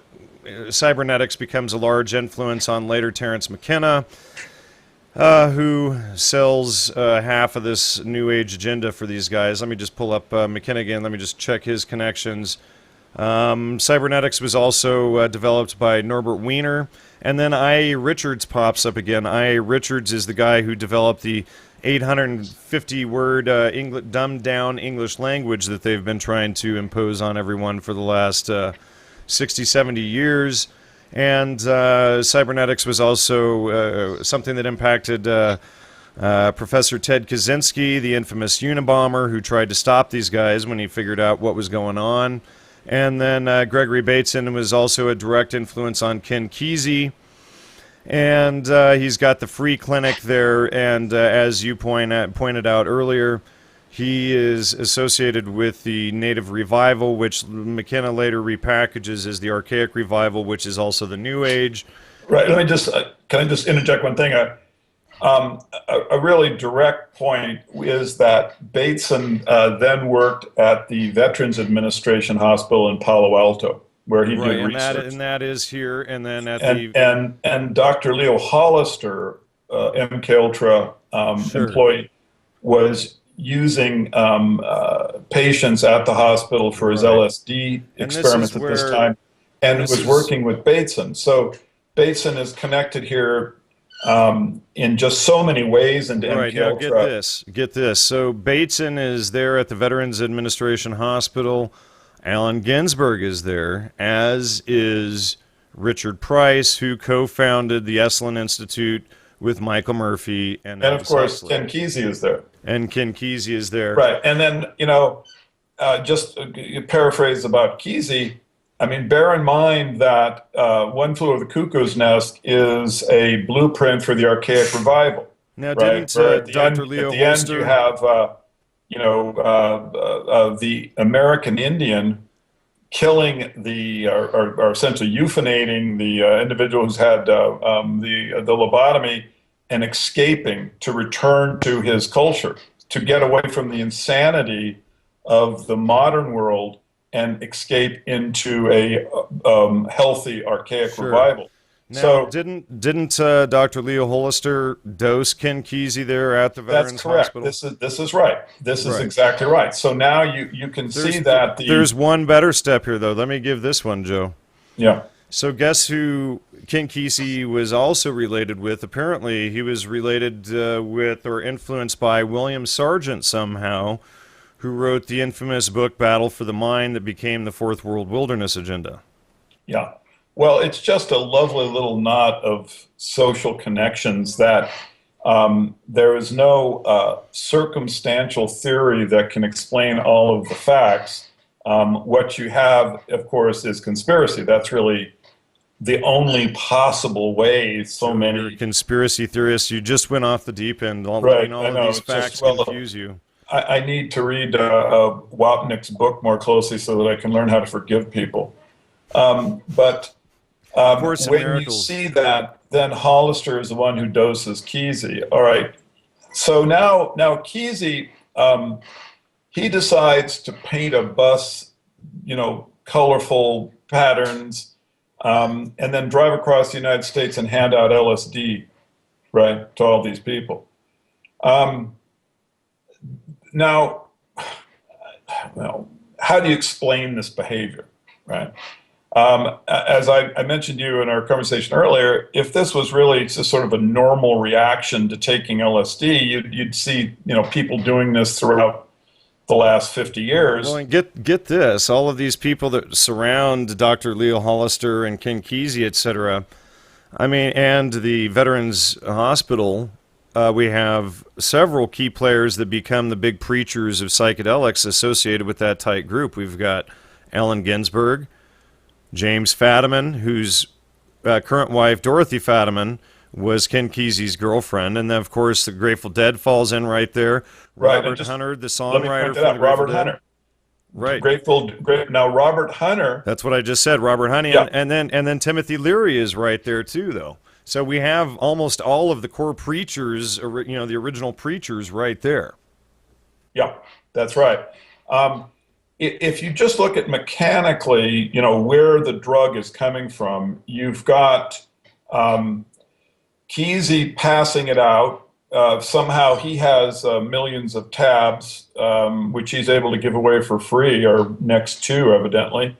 cybernetics becomes a large influence on later Terence McKenna, who sells half of this New Age agenda for these guys. Let me just pull up McKenna again. Let me just check his connections. Cybernetics was also developed by Norbert Wiener, and then I.A. Richards pops up again. I.A. Richards is the guy who developed the 850-word dumbed-down English language that they've been trying to impose on everyone for the last 60, 70 years. And cybernetics was also something that impacted Professor Ted Kaczynski, the infamous Unabomber, who tried to stop these guys when he figured out what was going on. And then Gregory Bateson was also a direct influence on Ken Kesey. And he's got the free clinic there. And as you pointed out earlier, he is associated with the Native Revival, which McKenna later repackages as the Archaic Revival, which is also the New Age. Right. Let me just can I just interject one thing? A really direct point is that Bateson then worked at the Veterans Administration Hospital in Palo Alto, where he did research. And that is here, and then at and Dr. Leo Hollister, MK Ultra employee, was using patients at the hospital for his Right. LSD And this is experiments at this time, and this was is working with Bateson. So Bateson is connected here in just so many ways into right. MK Now get Ultra. this, get this. So Bateson is there at the Veterans Administration Hospital. Allen Ginsberg is there, as is Richard Price, who co-founded the Esalen Institute with Michael Murphy and And of Aldous course, Huxley. Ken Kesey is there. And Ken Kesey is there. Right. And then, just paraphrase about Kesey, I mean, bear in mind that One Flew Over the Cuckoo's Nest is a blueprint for the archaic revival, Now, right? didn't Where at the Dr. end, Leo you Holster? have, the American Indian killing or essentially euthanating the individual who's had the lobotomy and escaping to return to his culture, to get away from the insanity of the modern world and escape into a healthy archaic Sure. revival. Now, So didn't Dr. Leo Hollister dose Ken Kesey there at the that's Veterans correct. Hospital? This is right. This is Right. exactly right. So now you can see that There's one better step here, though. Let me give this one, Joe. yeah. So guess who Ken Kesey was also related with? Apparently, he was related with or influenced by William Sargent somehow, who wrote the infamous book Battle for the Mind that became the Fourth World Wilderness Agenda. Yeah. Well, it's just a lovely little knot of social connections that there is no circumstantial theory that can explain all of the facts. What you have, of course, is conspiracy. That's really the only possible way so You're a many. conspiracy theorists. You just went off the deep end. All Right, all I of know. these It's just, facts well, confuse you. I need to read Wapnick's book more closely so that I can learn how to forgive people. But Course in when Miracles. you see that, then Hollister is the one who doses Kesey. All right. So now Kesey, he decides to paint a bus, colorful patterns, and then drive across the United States and hand out LSD, right, to all these people. Now, well, how do you explain this behavior, right? As I mentioned to you in our conversation earlier, if this was really just sort of a normal reaction to taking LSD, you'd see people doing this throughout the last 50 years. Well, and get this: all of these people that surround Dr. Leo Hollister and Ken Kesey, etc. I mean, and the Veterans Hospital. We have several key players that become the big preachers of psychedelics associated with that tight group. We've got Allen Ginsberg, James Fadiman, whose current wife, Dorothy Fadiman, was Ken Kesey's girlfriend. And then, of course, the Grateful Dead falls in right there. Right. Robert Hunter, the Let me songwriter point for that the out. Grateful Robert Dead. Hunter. Right. Now, Robert Hunter. That's what I just said, Robert Hunter. Yeah. And then Timothy Leary is right there, too, though. So we have almost all of the core preachers, the original preachers right there. Yeah, that's right. If you just look at mechanically, where the drug is coming from, you've got Kesey passing it out. Somehow he has millions of tabs, which he's able to give away for free, or next to, evidently.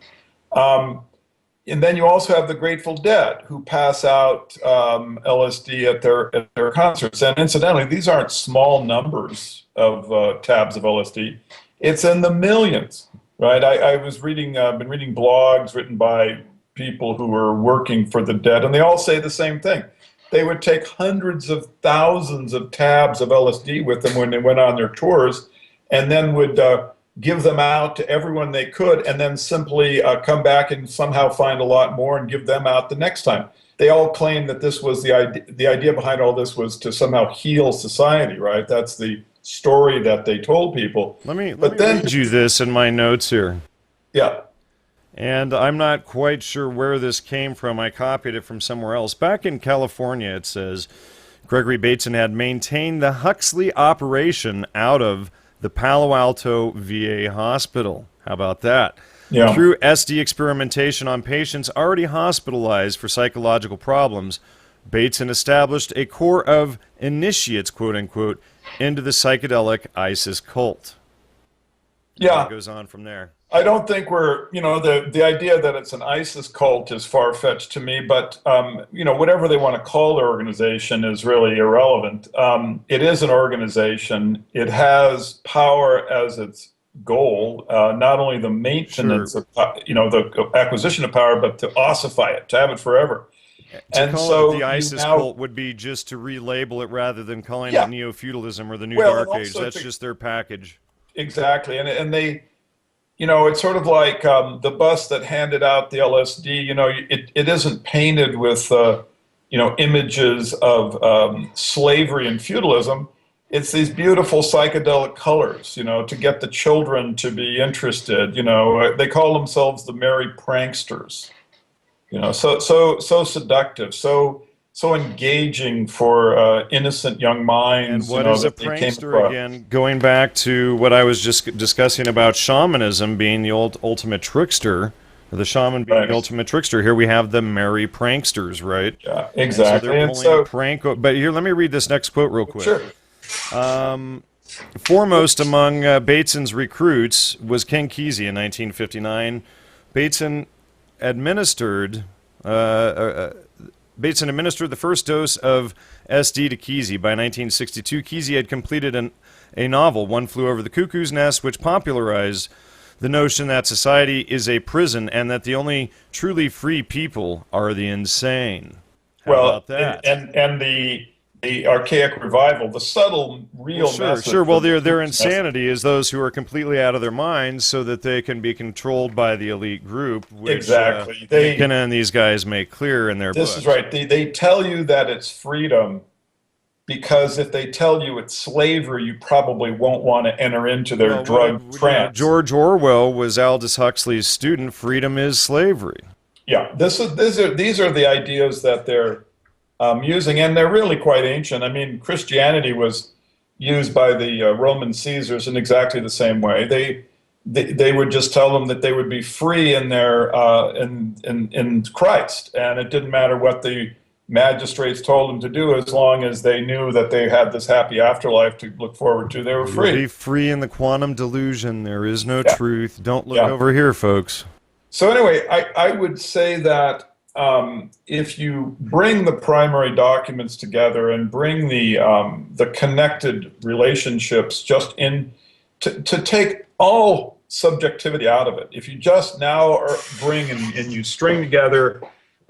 And then you also have the Grateful Dead, who pass out LSD at their concerts. And incidentally, these aren't small numbers of tabs of LSD. It's in the millions, right? I was been reading blogs written by people who were working for the Dead, and they all say the same thing. They would take hundreds of thousands of tabs of LSD with them when they went on their tours, and then would give them out to everyone they could, and then simply come back and somehow find a lot more and give them out the next time. They all claim that this was the idea behind all this was to somehow heal society, right? That's the story that they told people. Let me read you this in my notes here. Yeah. And I'm not quite sure where this came from. I copied it from somewhere else. Back in California, it says, Gregory Bateson had maintained the Huxley operation out of the Palo Alto VA hospital. How about that? Yeah. Through SD experimentation on patients already hospitalized for psychological problems, Bateson established a corps of initiates, quote unquote, into the psychedelic ISIS cult. Yeah. It goes on from there. I don't think we're, the idea that it's an ISIS cult is far-fetched to me, but, whatever they want to call their organization is really irrelevant. It is an organization. It has power as its goal, not only the maintenance of, the acquisition of power, but to ossify it, to have it forever. To call it the ISIS cult would be just to relabel it rather than calling it neo-feudalism or the New Dark Age. That's just their package. Exactly. And they, it's sort of like the bus that handed out the LSD, it isn't painted with, images of slavery and feudalism. It's these beautiful psychedelic colors, to get the children to be interested. They call themselves the merry pranksters. So seductive, so engaging for innocent young minds. And what is a prankster again? Going back to what I was just discussing about shamanism being the ultimate trickster, the shaman being the ultimate trickster. Here we have the merry pranksters, right? Yeah, exactly. And so they're pulling a prank. But here, let me read this next quote real quick. Sure. Foremost among Bateson's recruits was King Kesey in 1959. Bateson administered the first dose of SD to Kesey. By 1962, Kesey had completed a novel, One Flew Over the Cuckoo's Nest, which popularized the notion that society is a prison and that the only truly free people are the insane. How about that? And the archaic revival, the subtle, real message. Sure. Well, their insanity is those who are completely out of their minds so that they can be controlled by the elite group, which exactly. McKenna and these guys make clear in their books. This is right. They tell you that it's freedom because if they tell you it's slavery, you probably won't want to enter into their drug trance. George Orwell was Aldous Huxley's student. Freedom is slavery. Yeah, these are the ideas that they're using, and they're really quite ancient. I mean, Christianity was used by the Roman Caesars in exactly the same way. They would just tell them that they would be free in their in Christ, and it didn't matter what the magistrates told them to do as long as they knew that they had this happy afterlife to look forward to. They were free. Be free in the quantum delusion. There is no truth. Don't look over here, folks. So anyway, I would say that if you bring the primary documents together and bring the connected relationships just in to take all subjectivity out of it, if you just now bring and you string together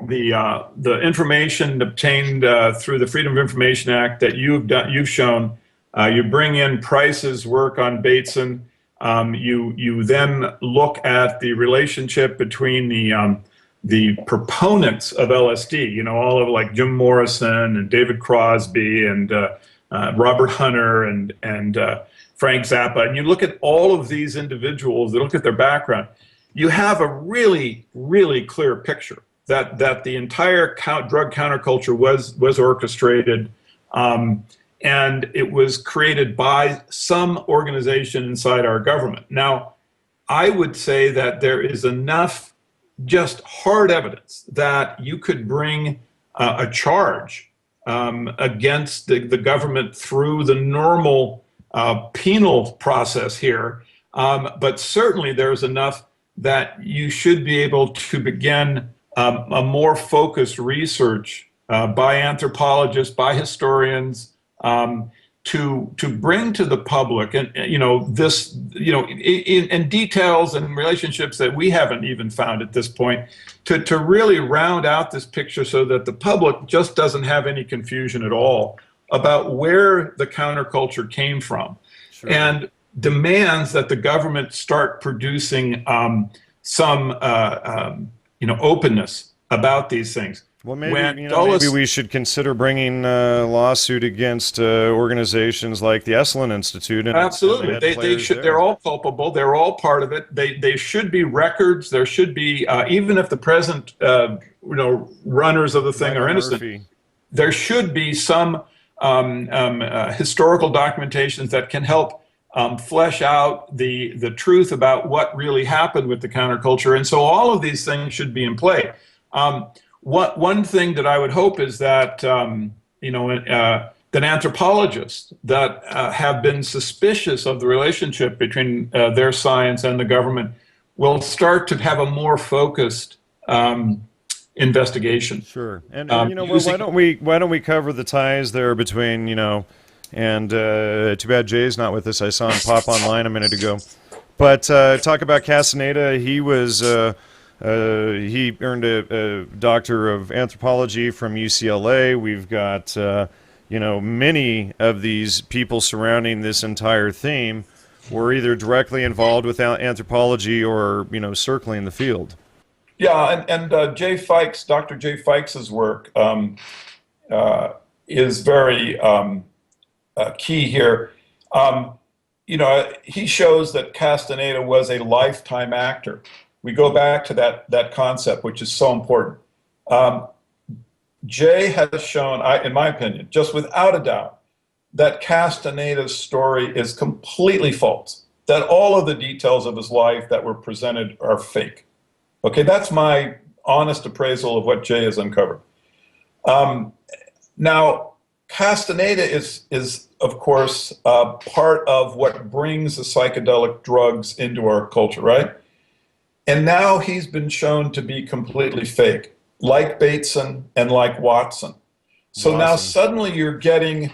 the information obtained through the Freedom of Information Act that you've shown, you bring in Price's work on Bateson, you then look at the relationship between the proponents of LSD, all of like Jim Morrison and David Crosby and Robert Hunter and Frank Zappa, and you look at all of these individuals, that look at their background, you have a really, really clear picture that the entire drug counterculture was orchestrated, and it was created by some organization inside our government. Now, I would say that there is enough just hard evidence that you could bring a charge against the government through the normal penal process here, but certainly there's enough that you should be able to begin a more focused research by anthropologists, by historians, to bring to the public and this in details and relationships that we haven't even found at this point, to really round out this picture so that the public just doesn't have any confusion at all about where the counterculture came from. Sure. And demands that the government start producing some openness about these things. Well, maybe we should consider bringing a lawsuit against organizations like the Esalen Institute. And absolutely, they should. They're all culpable. They're all part of it. They should be records. There should be, even if the present runners of the thing are innocent, there should be some historical documentations that can help flesh out the truth about what really happened with the counterculture. And so all of these things should be in play. one thing that I would hope is that that anthropologists that have been suspicious of the relationship between their science and the government will start to have a more focused investigation. Sure. And well, Using why don't we cover the ties there between, and too bad Jay's not with us. I saw him pop online a minute ago. But talk about Castaneda. He earned a doctor of anthropology from UCLA. We've got many of these people surrounding this entire theme were either directly involved with anthropology or circling the field. Yeah, and Dr. Jay Fikes' work is very key here. He shows that Castaneda was a lifetime actor. We go back to that concept, which is so important. Jay has shown, in my opinion, just without a doubt, that Castaneda's story is completely false, that all of the details of his life that were presented are fake. Okay, that's my honest appraisal of what Jay has uncovered. Now, Castaneda is of course, part of what brings the psychedelic drugs into our culture, right? And now he's been shown to be completely fake, like Bateson and like Watson. So now suddenly you're getting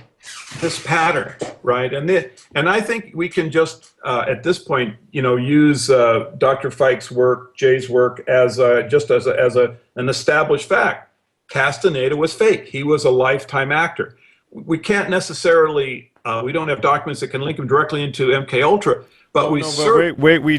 this pattern, right? And I think we can just at this point, use Dr. Fikes' work, Jay's work as an established fact. Castaneda was fake. He was a lifetime actor. We can't necessarily. We don't have documents that can link him directly into MK Ultra, but we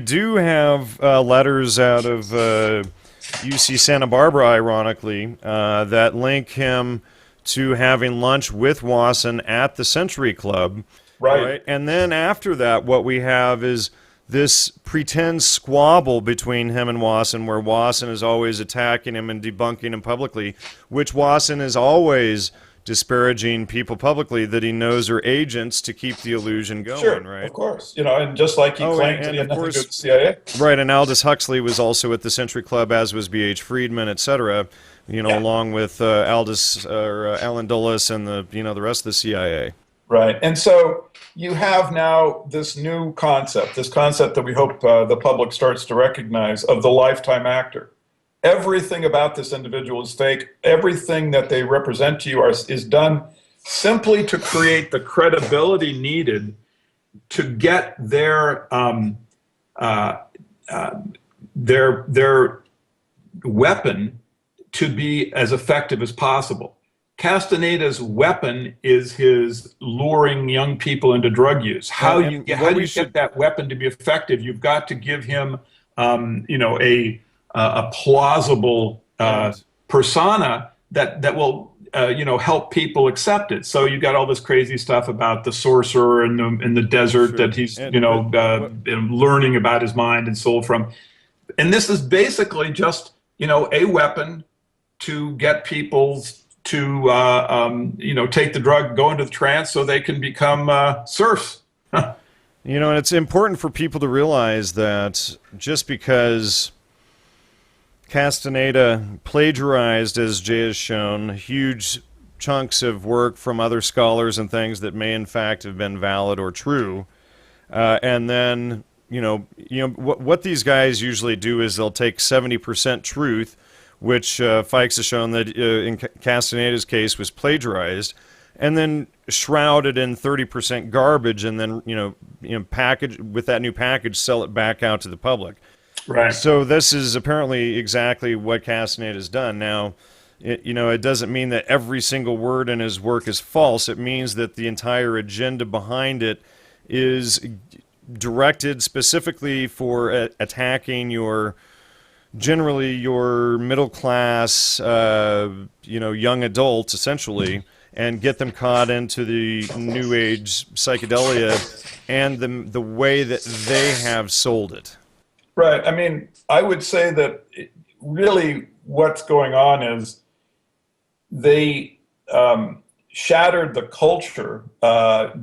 do have letters out of UC Santa Barbara, ironically, that link him to having lunch with Wasson at the Century Club. Right. And then after that, what we have is this pretend squabble between him and Wasson, where Wasson is always attacking him and debunking him publicly, which Wasson is always disparaging people publicly that he knows are agents to keep the illusion going, sure, right? Of course. And just like he claimed he had nothing to do with the CIA. Right, and Aldous Huxley was also at the Century Club, as was B.H. Friedman, etc., along with Alan Dulles and the rest of the CIA. Right, and so you have now this new concept, that we hope the public starts to recognize, of the lifetime actor. Everything about this individual is fake. Everything that they represent to you is done simply to create the credibility needed to get their weapon to be as effective as possible. Castaneda's weapon is his luring young people into drug use. How do you get that weapon to be effective? You've got to give him, a plausible persona that will, help people accept it. So you got all this crazy stuff about the sorcerer in the desert that he's, learning about his mind and soul from. And this is basically just, a weapon to get people to, take the drug, go into the trance so they can become serfs. And it's important for people to realize that just because Castaneda plagiarized, as Jay has shown, huge chunks of work from other scholars and things that may in fact have been valid or true. And then, what these guys usually do is they'll take 70% truth, which Fikes has shown that in Castaneda's case was plagiarized, and then shroud it in 30% garbage, and then package with that new package, sell it back out to the public. Right. So this is apparently exactly what Castaneda has done. Now, it doesn't mean that every single word in his work is false. It means that the entire agenda behind it is directed specifically for attacking generally your middle class, young adults, essentially, and get them caught into the new age psychedelia and the way that they have sold it. Right. I mean, I would say that really what's going on is they shattered the culture,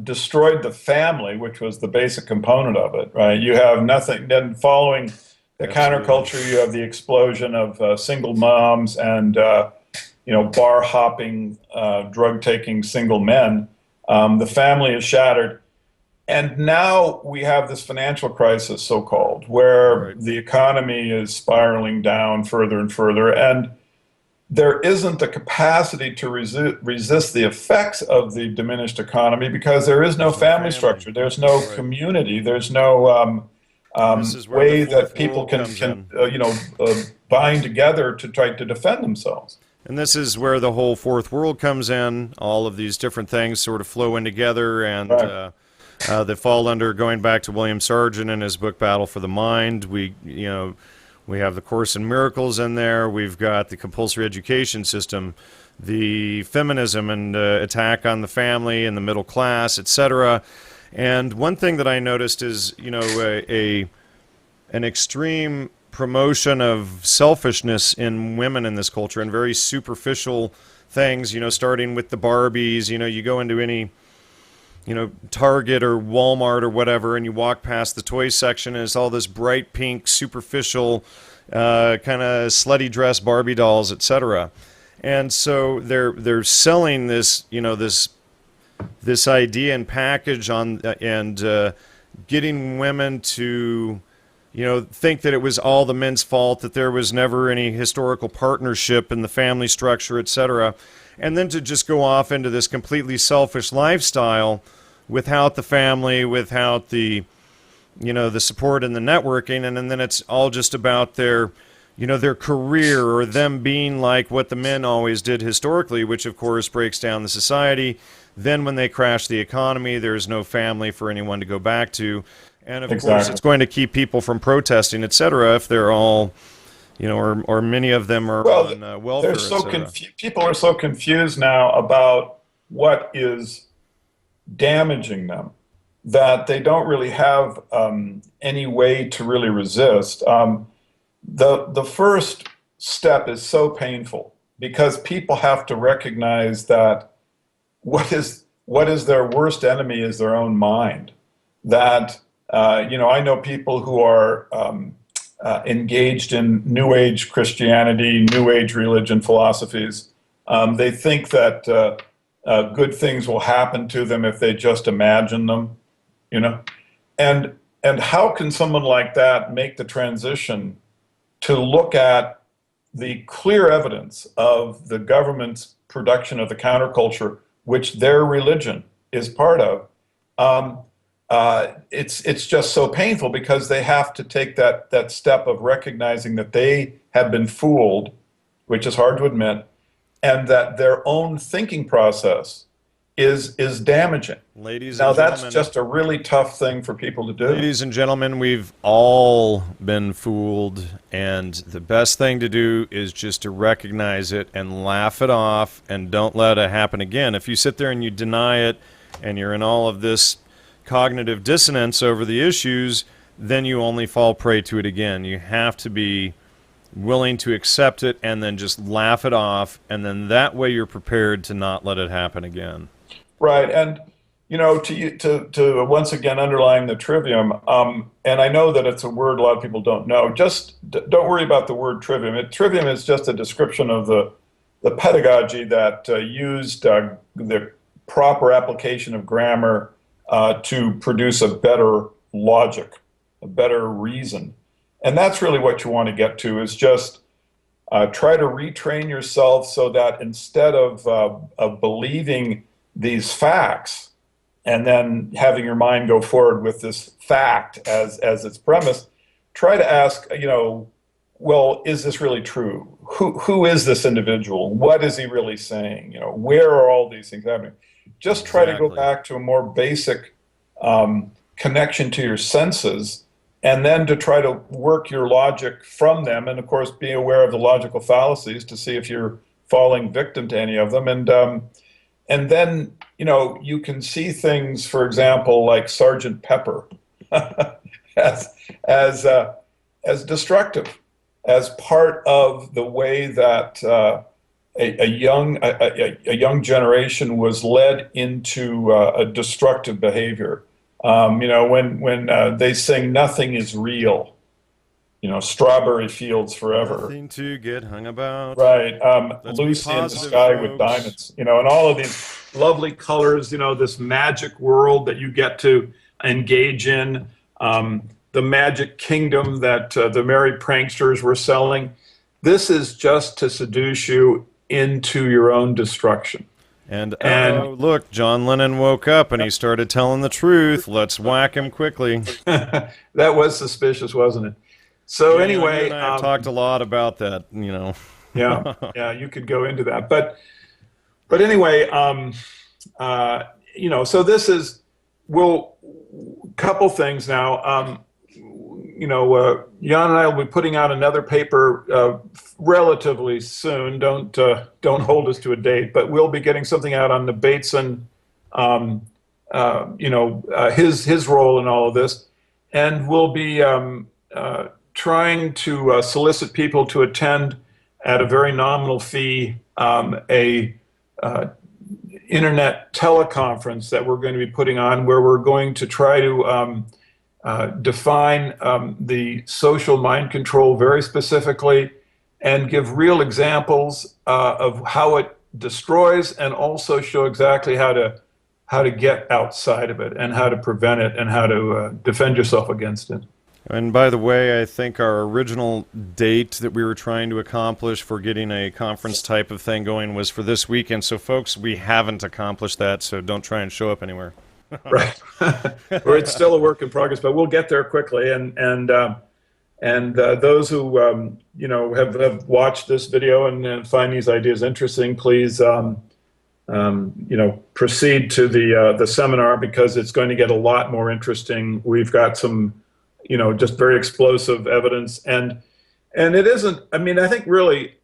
destroyed the family, which was the basic component of it, right? You have nothing. Then following the counterculture, you have the explosion of single moms and bar hopping, drug taking single men. The family is shattered. And now we have this financial crisis, so-called, where Right. the economy is spiraling down further and further. And there isn't the capacity to resist the effects of the diminished economy because there is no There's no family family. structure. There's no Right. community. There's no And this is where the way that fourth people world comes in. bind together to try to defend themselves. And this is where the whole fourth world comes in. All of these different things sort of flow in together, and Right. they fall under, going back to William Sargent and his book Battle for the Mind. We have the Course in Miracles in there. We've got the compulsory education system, the feminism and attack on the family and the middle class, etc. And one thing that I noticed is, an extreme promotion of selfishness in women in this culture, and very superficial things, starting with the Barbies. You go into any, Target or Walmart or whatever, and you walk past the toy section, and it's all this bright pink, superficial, kind of slutty dress Barbie dolls, etc. And so they're selling this, this idea and package on, and getting women to, think that it was all the men's fault, that there was never any historical partnership in the family structure, etc. And then to just go off into this completely selfish lifestyle without the family, without the, the support and the networking, and then it's all just about their, their career, or them being like what the men always did historically, which of course breaks down the society. Then when they crash the economy, there's no family for anyone to go back to. And of course, it's going to keep people from protesting, etc., if they're all, or many of them are on welfare. They're so people are so confused now about what is damaging them that they don't really have any way to really resist. The first step is so painful because people have to recognize that what is their worst enemy is their own mind. That I know people who are engaged in New Age Christianity, New Age religion philosophies. They think that good things will happen to them if they just imagine them, And how can someone like that make the transition to look at the clear evidence of the government's production of the counterculture, which their religion is part of? It's just so painful because they have to take that step of recognizing that they have been fooled, which is hard to admit, and that their own thinking process is damaging. Ladies now, and that's gentlemen, just a really tough thing for people to do. Ladies and gentlemen, we've all been fooled, and the best thing to do is just to recognize it and laugh it off, and don't let it happen again. If you sit there and you deny it, and you're in all of this cognitive dissonance over the issues, then you only fall prey to it again. You have to be willing to accept it and then just laugh it off, and then that way you're prepared to not let it happen again. Right, and to once again underline the trivium, and I know that it's a word a lot of people don't know. Just don't worry about the word trivium. Trivium is just a description of the pedagogy that used the proper application of grammar to produce a better logic, a better reason. And that's really what you want to get to, is just try to retrain yourself so that instead of believing these facts and then having your mind go forward with this fact as its premise, try to ask, well, is this really true? Who is this individual? What is he really saying? Where are all these things happening? Just try to go back to a more basic connection to your senses, and then to try to work your logic from them, and of course be aware of the logical fallacies to see if you're falling victim to any of them. And then you can see things, for example, like Sergeant Pepper, as destructive, as part of the way that a young generation was led into a destructive behavior. When they sing "Nothing is real," strawberry fields forever. Nothing to get hung about. Right. Let's be Lucy in the positive, sky with folks. diamonds, and all of these lovely colors, this magic world that you get to engage in, the magic kingdom that the merry pranksters were selling. This is just to seduce you into your own destruction. And look, John Lennon woke up and he started telling the truth. Let's whack him quickly. That was suspicious, wasn't it? So anyway, you and I have talked a lot about that, yeah, you could go into that, but anyway, so this is couple things now. Jan and I will be putting out another paper relatively soon. Don't hold us to a date, but we'll be getting something out on the Bateson, his role in all of this, and we'll be trying to solicit people to attend at a very nominal fee a internet teleconference that we're going to be putting on, where we're going to try to define the social mind control very specifically and give real examples of how it destroys, and also show exactly how to get outside of it and how to prevent it and how to defend yourself against it. And by the way, I think our original date that we were trying to accomplish for getting a conference type of thing going was for this weekend. So folks, we haven't accomplished that, so don't try and show up anywhere. Right. Or it's still a work in progress, but we'll get there quickly. And those who have watched this video and find these ideas interesting, please proceed to the seminar, because it's going to get a lot more interesting. We've got some just very explosive evidence, and it isn't. I mean, I think really,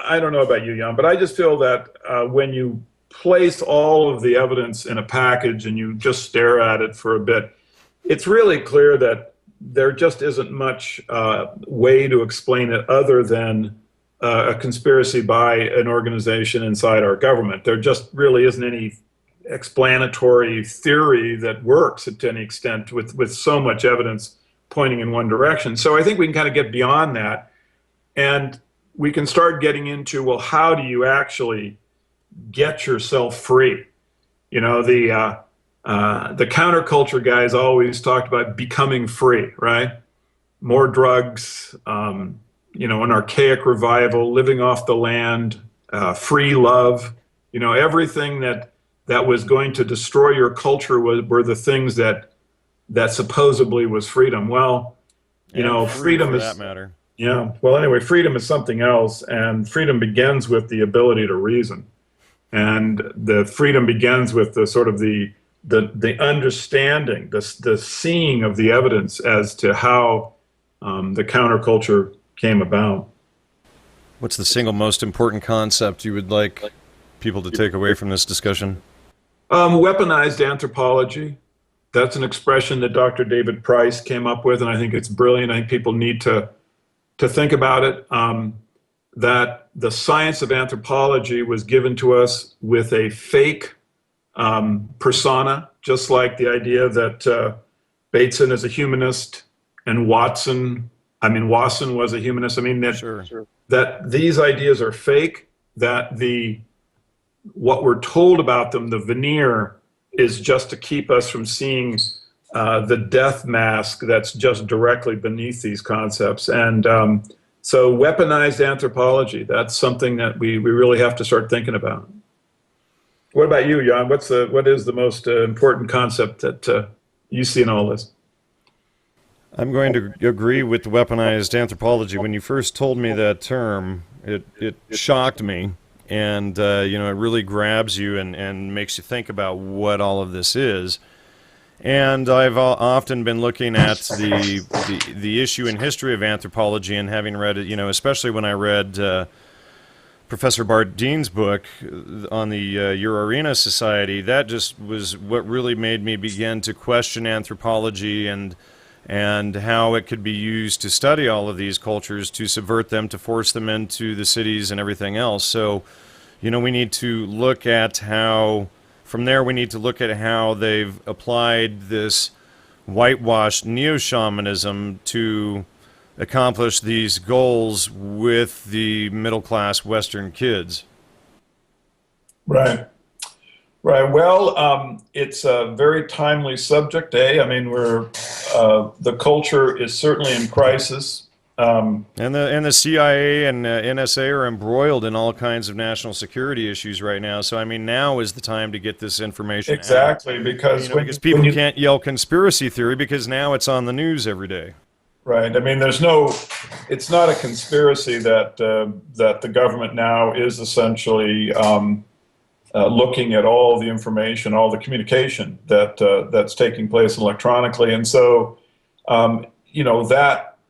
I don't know about you, Jan, but I just feel that when you place all of the evidence in a package and you just stare at it for a bit, it's really clear that there just isn't much way to explain it other than a conspiracy by an organization inside our government. There just really isn't any explanatory theory that works to any extent with so much evidence pointing in one direction. So I think we can kind of get beyond that, and we can start getting into, well, how do you actually get yourself free? The counterculture guys always talked about becoming free, right? More drugs, an archaic revival, living off the land, free love, everything that was going to destroy your culture were the things that supposedly was freedom. Well, freedom for is that matter. Yeah. Well, anyway, freedom is something else, and freedom begins with the ability to reason, and the freedom begins with the sort of the understanding, the seeing of the evidence as to how the counterculture came about. What's the single most important concept you would like people to take away from this discussion? Weaponized anthropology. That's an expression that Dr. David Price came up with, and I think it's brilliant. I think people need to think about it, that the science of anthropology was given to us with a fake persona, just like the idea that Bateson is a humanist and Watson was a humanist. I mean, that these ideas are fake, that what we're told about them, the veneer, is just to keep us from seeing the death mask that's just directly beneath these concepts. And so weaponized anthropology, that's something that we really have to start thinking about. What about you, Jan? What is the most important concept that you see in all this? I'm going to agree with weaponized anthropology. When you first told me that term, it shocked me. And, it really grabs you and makes you think about what all of this is. And I've often been looking at the issue in history of anthropology, and having read it, especially when I read Professor Bart Dean's book on the Your Arena Society, that just was what really made me begin to question anthropology and how it could be used to study all of these cultures, to subvert them, to force them into the cities and everything else. So, we need to look at how, from there we need to look at how they've applied this whitewashed neo-shamanism to accomplish these goals with the middle-class Western kids. Right. Right. Well, it's a very timely subject, eh? I mean, the culture is certainly in crisis. And the CIA and NSA are embroiled in all kinds of national security issues right now. So I mean, now is the time to get this information out. Exactly, because Because people can't yell conspiracy theory because now it's on the news every day. right. I mean, it's not a conspiracy that that the government now is essentially looking at all the information, all the communication that's taking place electronically, and so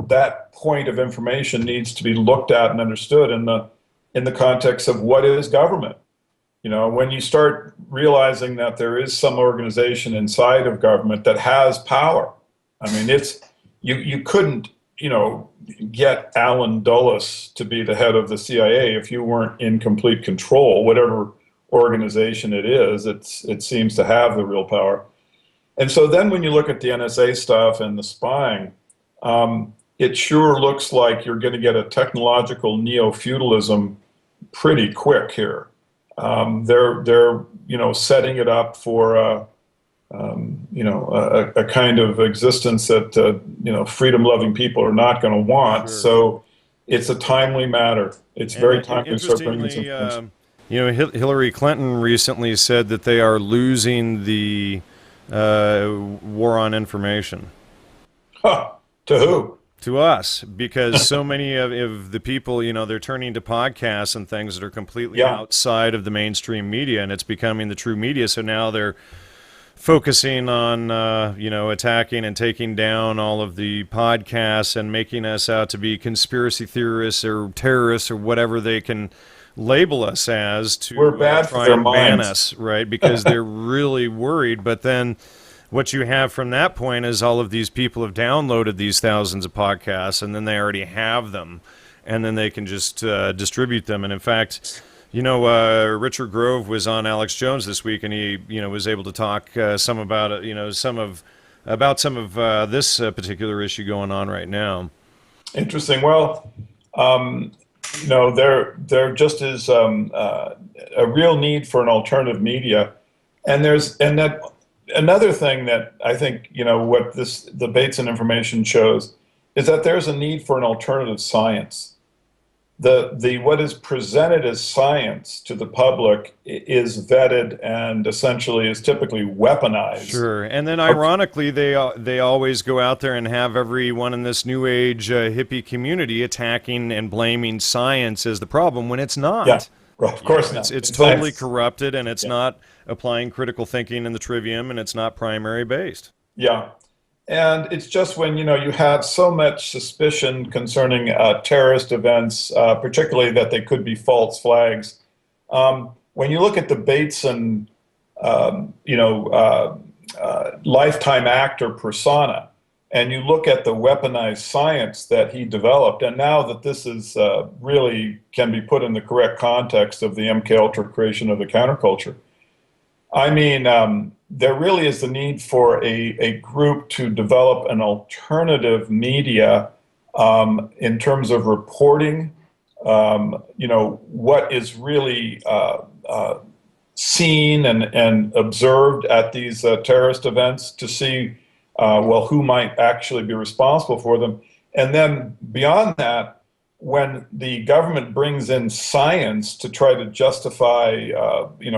that point of information needs to be looked at and understood in the context of what is government. When you start realizing that there is some organization inside of government that has power, I mean, you couldn't get Alan Dulles to be the head of the CIA if you weren't in complete control, whatever organization it is. It seems to have the real power. And so then when you look at the NSA stuff and the spying, it sure looks like you're going to get a technological neo-feudalism pretty quick here. They're setting it up for a kind of existence that freedom-loving people are not going to want. Sure. So it's a timely matter. It's very timely to start bringing this information. Hillary Clinton recently said that they are losing the war on information. Huh. To who? To us, because so many of the people, they're turning to podcasts and things that are completely outside of the mainstream media, and it's becoming the true media. So now they're focusing on, attacking and taking down all of the podcasts and making us out to be conspiracy theorists or terrorists or whatever they can label us as to We're bad try for their and ban minds. us, right? Because they're really worried. But then what you have from that point is all of these people have downloaded these thousands of podcasts, and then they already have them, and then they can just distribute them. And in fact, Richard Grove was on Alex Jones this week, and he, was able to talk some about it, some of this particular issue going on right now. Interesting. Well, there just is a real need for an alternative media, and that another thing that I think what the Bates and information shows is that there's a need for an alternative science. The what is presented as science to the public is vetted and essentially is typically weaponized. Sure, and then ironically, they always go out there and have everyone in this new age hippie community attacking and blaming science as the problem when it's not. Yeah, right. Of course not. It's totally corrupted, and it's not applying critical thinking in the trivium, and it's not primary based. Yeah. And it's just when, you have so much suspicion concerning terrorist events, particularly that they could be false flags. When you look at the Bateson, lifetime actor persona, and you look at the weaponized science that he developed, and now that this is really can be put in the correct context of the MK Ultra creation of the counterculture, I mean, there really is the need for a group to develop an alternative media in terms of reporting, what is really seen and observed at these terrorist events to see, who might actually be responsible for them. And then beyond that, when the government brings in science to try to justify,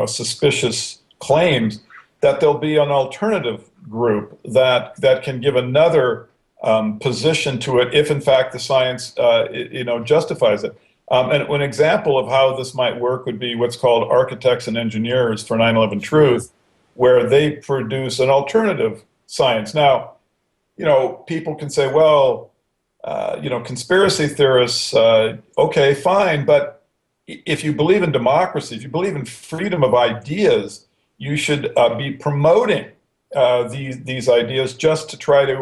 suspicious claims, that there'll be an alternative group that can give another position to it if in fact the science justifies it. And an example of how this might work would be what's called Architects and Engineers for 9/11 Truth, where they produce an alternative science. Now, people can say, well, conspiracy theorists, okay, fine, but if you believe in democracy, if you believe in freedom of ideas, you should be promoting these ideas just to try to,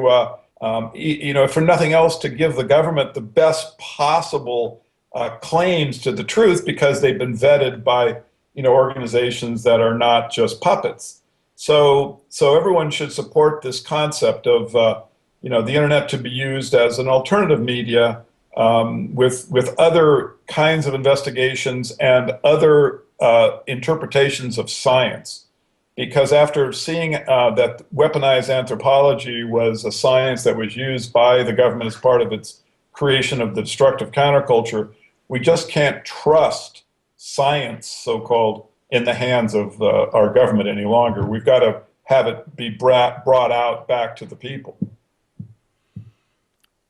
for nothing else, to give the government the best possible claims to the truth, because they've been vetted by organizations that are not just puppets. So everyone should support this concept of the internet to be used as an alternative media with other kinds of investigations and other interpretations of science. Because after seeing that weaponized anthropology was a science that was used by the government as part of its creation of the destructive counterculture, we just can't trust science, so-called, in the hands of our government any longer. We've got to have it be brought out back to the people.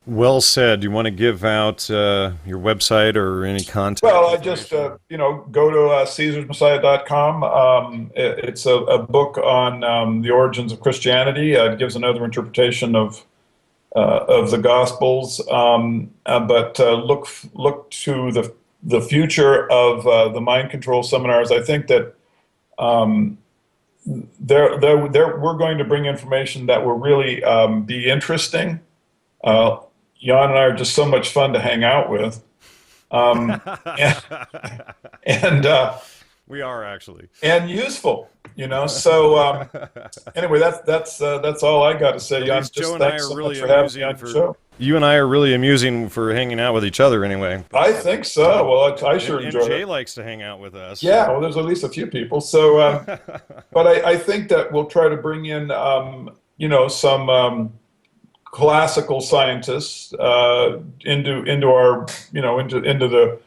Well said. Do you want to give out your website or any contact? Well, I just, go to CaesarsMessiah.com. It's a book on the origins of Christianity. It gives another interpretation of the Gospels. But look to the future of the mind control seminars. I think that we're going to bring information that will really be interesting. Jan and I are just so much fun to hang out with. And we are actually, and useful, So anyway, that's all I got to say. Jan, just Joe and I thanks are so really much for having me on the show. You and I are really amusing for hanging out with each other, anyway. I think so. Well, I sure enjoy it. And Jay likes to hang out with us. Yeah, well, there's at least a few people. So, but I think that we'll try to bring in, some classical scientists into our into the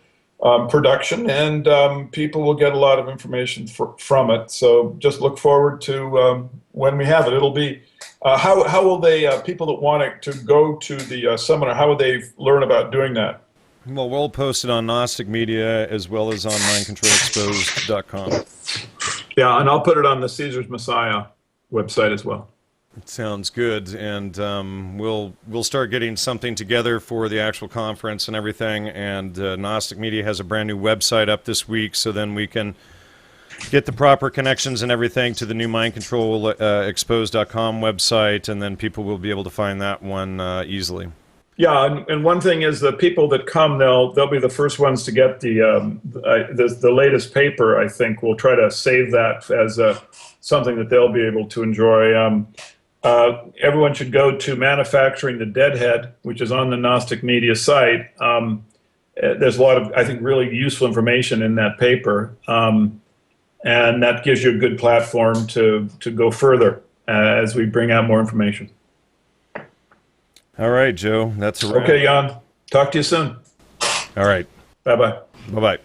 production, and people will get a lot of information from it. So just look forward to when we have it. It'll be how will they people that want to go to the seminar, how would they learn about doing that? Well, we'll post it on Gnostic Media as well as on mindcontrolexposed.com. Yeah, and I'll put it on the Caesar's Messiah website as well. Sounds good, and we'll start getting something together for the actual conference and everything. And Gnostic Media has a brand new website up this week, so then we can get the proper connections and everything to the new mindcontrolexposed.com website, and then people will be able to find that one easily. Yeah, and one thing is the people that come, they'll be the first ones to get the latest paper. I think we'll try to save that as something that they'll be able to enjoy. Everyone should go to Manufacturing the Deadhead, which is on the Gnostic Media site. There's a lot of, I think, really useful information in that paper, and that gives you a good platform to go further as we bring out more information. All right, Joe, that's a wrap. Okay, Jan. Talk to you soon. All right. Bye-bye. Bye-bye.